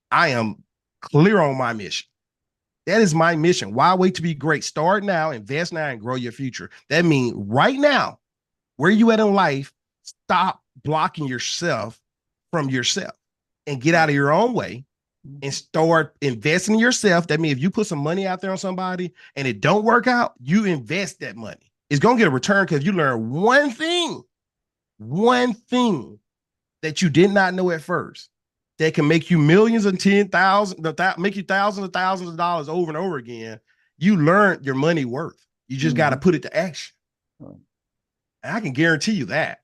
I am clear on my mission. That is my mission. Why wait to be great? Start now, invest now, and grow your future. That means right now, where you at in life, stop blocking yourself from yourself and get out of your own way and start investing in yourself. That means if you put some money out there on somebody and it don't work out, you invest that money. It's going to get a return because you learn one thing that you did not know at first that can make you millions and 10,000, make you thousands of dollars over and over again. You learned your money worth. You just got to put it to action. And I can guarantee you that.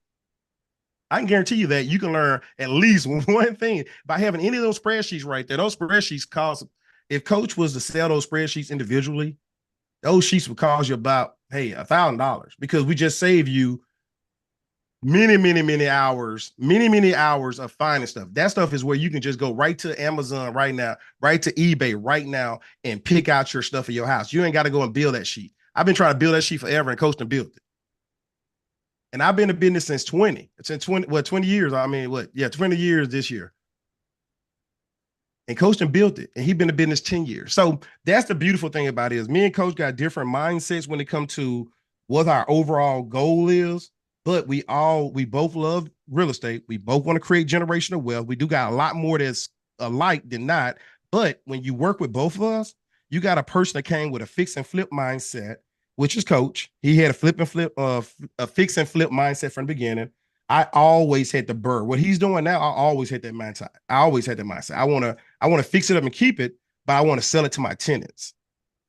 I can guarantee you that you can learn at least one thing by having any of those spreadsheets right there. Those spreadsheets cost, if Coach was to sell those spreadsheets individually, those sheets would cost you about, hey, $1,000, because we just save you many hours of finding stuff. That stuff is where you can just go right to Amazon right now, right to eBay right now, and pick out your stuff in your house. You ain't got to go and build that sheet. I've been trying to build that sheet forever, and Coach built it. And I've been in business since 20 years. I mean, 20 years this year. And Coach built it, and he's been in business 10 years. So that's the beautiful thing about it is me and Coach got different mindsets when it comes to what our overall goal is. But we both love real estate. We both want to create generational wealth. We do got a lot more that's alike than not. But when you work with both of us, you got a person that came with a fix and flip mindset, which is Coach. He had a fix and flip mindset from the beginning. I always had the burr. What he's doing now, I always had that mindset. I want to fix it up and keep it, but I want to sell it to my tenants.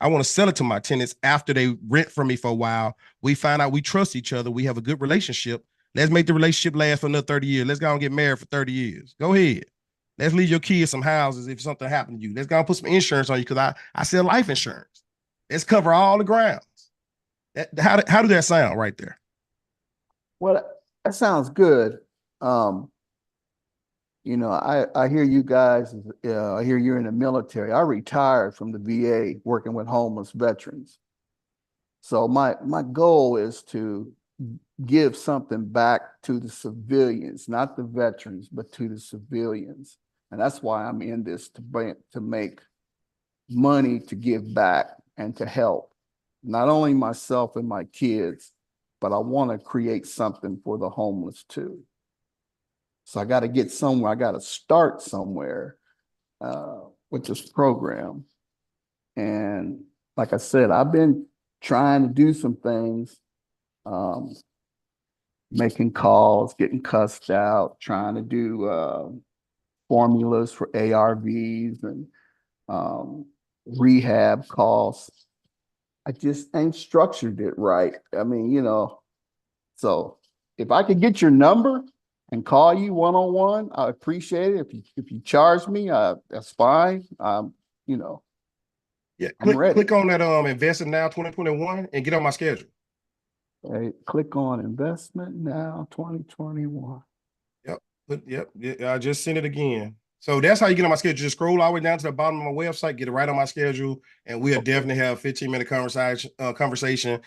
I want to sell it to my tenants after they rent from me for a while. We find out we trust each other. We have a good relationship. Let's make the relationship last for another 30 years. Let's go and get married for 30 years. Go ahead. Let's leave your kids some houses if something happened to you. Let's go and put some insurance on you because I sell life insurance. Let's cover all the grounds. How does that sound right there? Well, that sounds good. I hear you guys, I hear you're in the military. I retired from the VA working with homeless veterans. So my goal is to give something back to the civilians, not the veterans, but to the civilians. And that's why I'm in this, to make money to give back and to help not only myself and my kids, but I want to create something for the homeless too. So I got to get somewhere. I got to start somewhere with this program. And like I said, I've been trying to do some things, making calls, getting cussed out, trying to do formulas for ARVs and rehab calls. I just ain't structured it right. I mean, so if I could get your number and call you one-on-one, I appreciate it. If you charge me, that's fine. Yeah, I'm ready. Click on that Investing Now 2021 and get on my schedule. Okay, click on Investment Now 2021. Yep. I just sent it again. So that's how you get on my schedule. Just scroll all the way down to the bottom of my website, get it right on my schedule, and we'll definitely have a 15-minute conversation.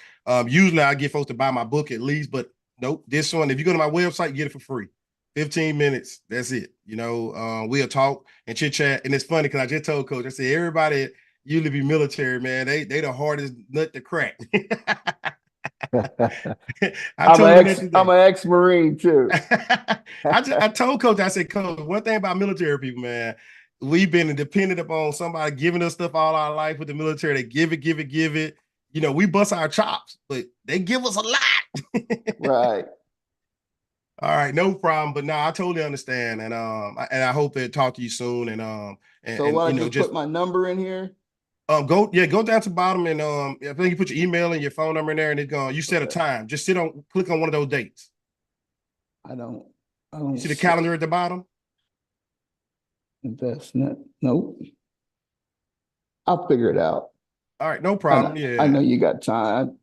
Usually I get folks to buy my book at least, but nope, this one, if you go to my website, you get it for free. 15 minutes, that's it. We'll talk and chit chat. And it's funny because I just told Coach, I said, everybody usually be military, man. They the hardest nut to crack. I'm an ex-Marine too. I told Coach, I said, Coach, one thing about military people, man, we've been dependent upon somebody giving us stuff all our life with the military. They give it. We bust our chops, but they give us a lot. Right. All right, no problem. But no, I totally understand, and I hope to talk to you soon. So I just put my number in here. Go down to the bottom, and I think you put your email and your phone number in there, and it's going. You set a time. Just click on one of those dates. I don't. You see the calendar at the bottom? Investment. Nope. I'll figure it out. All right, no problem. I know you got time.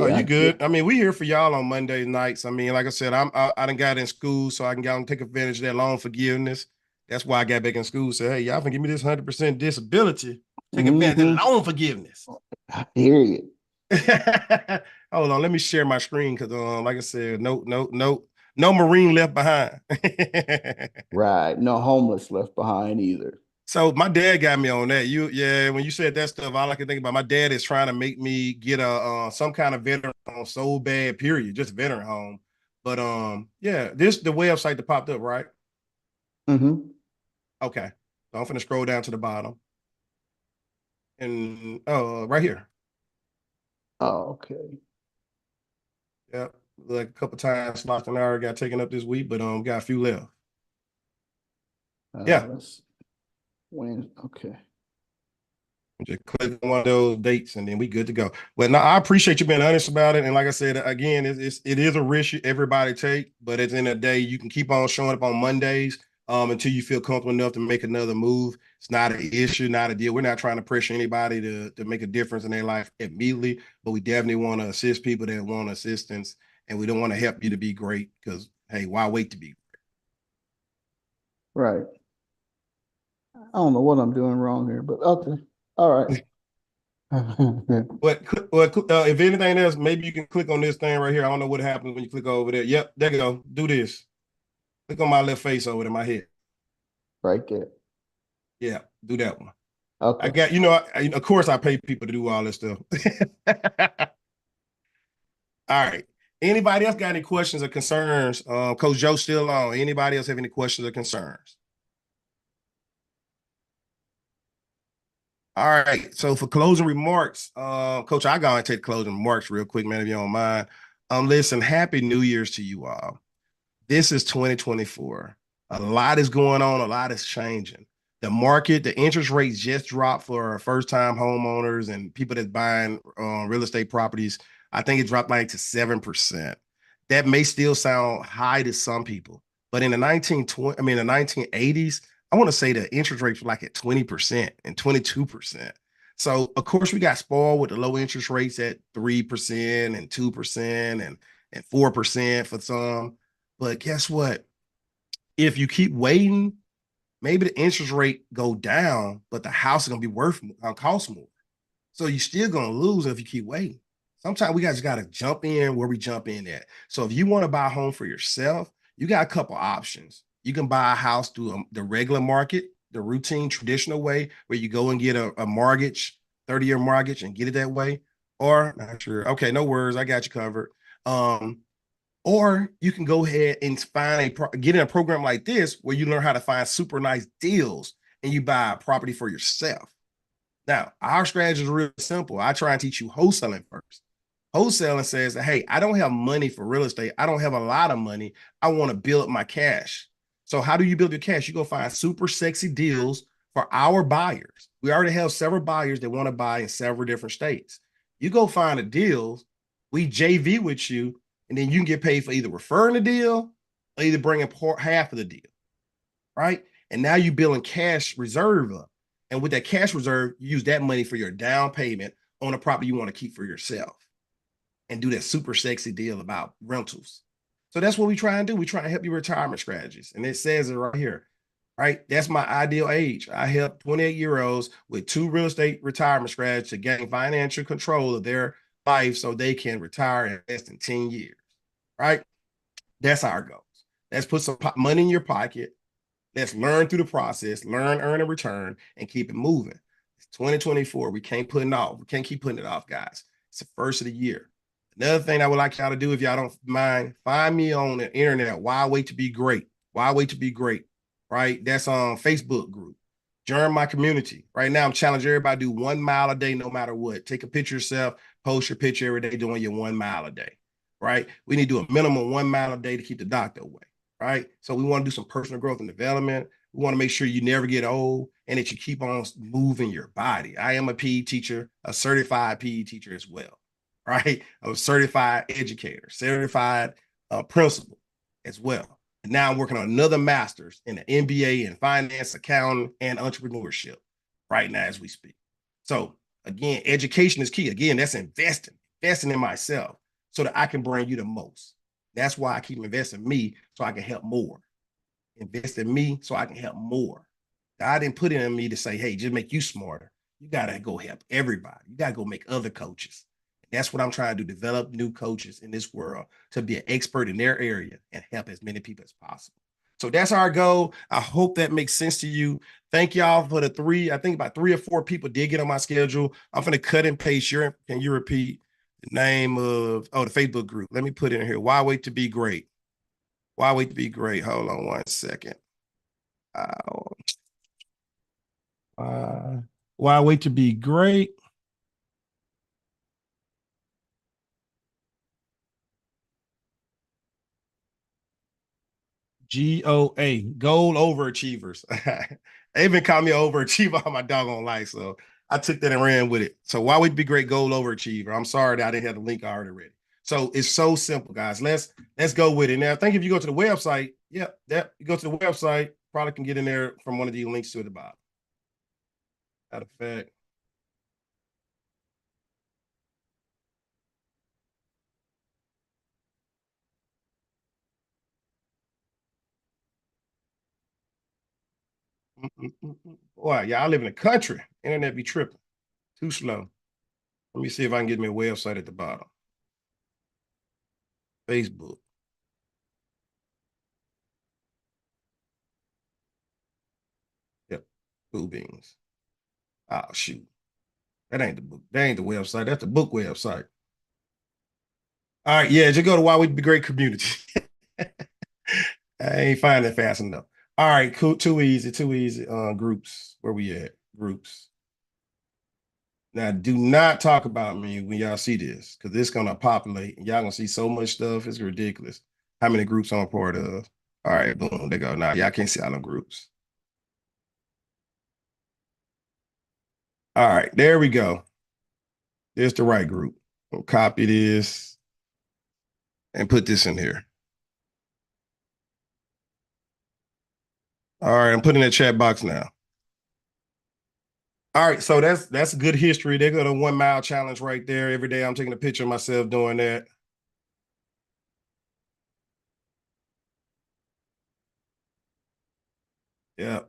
Oh, you good? I mean, we here for y'all on Monday nights. I mean, like I said, I done got in school, so I can go and take advantage of that loan forgiveness. That's why I got back in school. Say, hey, y'all can give me this 100% disability. Take advantage of loan forgiveness. I hear you. Hold on, let me share my screen because, like I said, no Marine left behind. Right, no homeless left behind either. So my dad got me on that. When you said that stuff, all I can think about, my dad is trying to make me get some kind of veteran home so bad, period, just veteran home. But this the website that popped up, right? Mm-hmm. Okay. So I'm gonna scroll down to the bottom. And right here. Oh, okay. Yep. Like a couple times slots an hour got taken up this week, but got a few left. Yeah. Okay. Just click on one of those dates and then we good to go. Well, no, I appreciate you being honest about it. And like I said, again, it is a risk everybody take, but at the end of the day, you can keep on showing up on Mondays until you feel comfortable enough to make another move. It's not an issue, not a deal. We're not trying to pressure anybody to make a difference in their life immediately, but we definitely want to assist people that want assistance, and we don't want to help you to be great because, hey, why wait to be great? Right. I don't know what I'm doing wrong here, but okay. All right. But if anything else, maybe you can click on this thing right here. I don't know what happens when you click over there. Yep, there you go. Do this. Click on my left face over there, my head. Right there. Yeah, do that one. Okay. I got, of course I pay people to do all this stuff. All right. Anybody else got any questions or concerns? Coach Joe's still on. Anybody else have any questions or concerns? All right. So for closing remarks, Coach, I go and take closing remarks real quick, man, if you don't mind. Listen, Happy New Year's to you all. This is 2024. A lot is going on. A lot is changing. The market, the interest rates just dropped for first-time homeowners and people that's buying real estate properties. I think it dropped like to 7%. That may still sound high to some people, but in the 1980s, I want to say the interest rates were like at 20% and 22%. So of course we got spoiled with the low interest rates at 3% and 2% and 4% for some. But guess what? If you keep waiting, maybe the interest rate go down, but the house is gonna be cost more. So you're still gonna lose if you keep waiting. Sometimes we guys got to jump in where we jump in at. So if you want to buy a home for yourself, you got a couple options. You can buy a house through the regular market, the routine traditional way, where you go and get a mortgage, 30-year mortgage, and get it that way. Or not sure. Okay, no worries. I got you covered. Or you can go ahead and get in a program like this where you learn how to find super nice deals and you buy a property for yourself. Now, our strategy is really simple. I try and teach you wholesaling first. Wholesaling says, hey, I don't have money for real estate. I don't have a lot of money. I want to build up my cash. So how do you build your cash? You go find super sexy deals for our buyers. We already have several buyers that want to buy in several different states. You go find the deals, we JV with you, and then you can get paid for either referring the deal or either bringing half of the deal, right? And now you're building cash reserve up. And with that cash reserve, you use that money for your down payment on a property you want to keep for yourself and do that super sexy deal about rentals. So that's what we try and do. We try to help you retirement strategies. And it says it right here, right? That's my ideal age. I help 28-year-olds with 2 real estate retirement strategies to gain financial control of their life so they can retire in less than 10 years, right? That's our goals. Let's put some money in your pocket. Let's learn through the process, learn, earn, and return, and keep it moving. It's 2024. We can't put it off. We can't keep putting it off, guys. It's the first of the year. Another thing I would like y'all to do, if y'all don't mind, find me on the internet. Why wait to be great? Why wait to be great? Right? That's on Facebook group. Join my community. Right now, I'm challenging everybody to do 1 mile a day, no matter what. Take a picture of yourself, post your picture every day doing your 1 mile a day. Right? We need to do a minimum 1 mile a day to keep the doctor away. Right? So we want to do some personal growth and development. We want to make sure you never get old and that you keep on moving your body. I am a PE teacher, a certified PE teacher as well. Right? I'm a certified educator, certified principal as well. And now I'm working on another master's in the MBA in finance, accounting, and entrepreneurship right now as we speak. So again, education is key. Again, that's investing in myself so that I can bring you the most. That's why I keep investing in me so I can help more. Invest in me so I can help more. God didn't put it in me to say, hey, just make you smarter. You got to go help everybody. You got to go make other coaches. That's what I'm trying to do, develop new coaches in this world to be an expert in their area and help as many people as possible. So that's our goal. I hope that makes sense to you. Thank y'all for the 3. I think about 3 or 4 people did get on my schedule. I'm going to cut and paste can you repeat the name of, the Facebook group? Let me put it in here. Why wait to be great? Why wait to be great? Hold on 1 second. Why wait to be great? GOA, goal overachievers. They even called me an overachiever on my doggone life. So I took that and ran with it. So why would it be great goal overachiever? I'm sorry that I didn't have the link already ready. So it's so simple, guys. Let's go with it. Now, I think if you go to the website, you go to the website, probably can get in there from one of these links to the bottom. Matter of fact. Boy, yeah, I live in the country. Internet be tripping. Too slow. Let me see if I can get me a website at the bottom. Facebook. Yep. Cool beans. Oh, shoot. That ain't the book. That ain't the website. That's the book website. All right. Yeah, just go to Why We'd Be Great Community. I ain't finding it fast enough. All right, cool. Too easy. Groups. Where we at? Groups. Now, do not talk about me when y'all see this, because it's gonna populate and y'all gonna see so much stuff. It's ridiculous. How many groups I'm a part of? All right, boom. They go. Now, y'all can't see all them groups. All right, there we go. There's the right group. We'll copy this and put this in here. All right, I'm putting in the chat box now. All right, so that's good history. They got a 1 mile challenge right there. Every day I'm taking a picture of myself doing that. Yeah,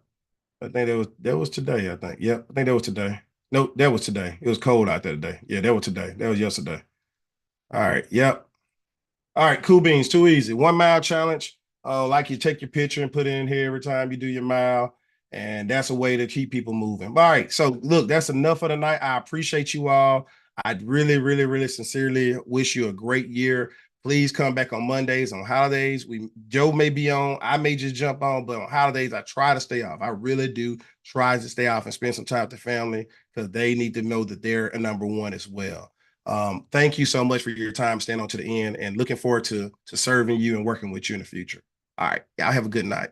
I think that was today. I think. Yep, I think that was today. No, that was today. It was cold out there today. Yeah, that was today. That was yesterday. All right. Yep. All right, cool beans, too easy. 1 mile challenge. Like you take your picture and put it in here every time you do your mile. And that's a way to keep people moving. All right. So look, that's enough for tonight. I appreciate you all. I really, really, really sincerely wish you a great year. Please come back on Mondays, on holidays. Joe may be on, I may just jump on, but on holidays, I try to stay off. I really do try to stay off and spend some time with the family because they need to know that they're a number one as well. Thank you so much for your time staying on to the end and looking forward to serving you and working with you in the future. All right. Y'all have a good night.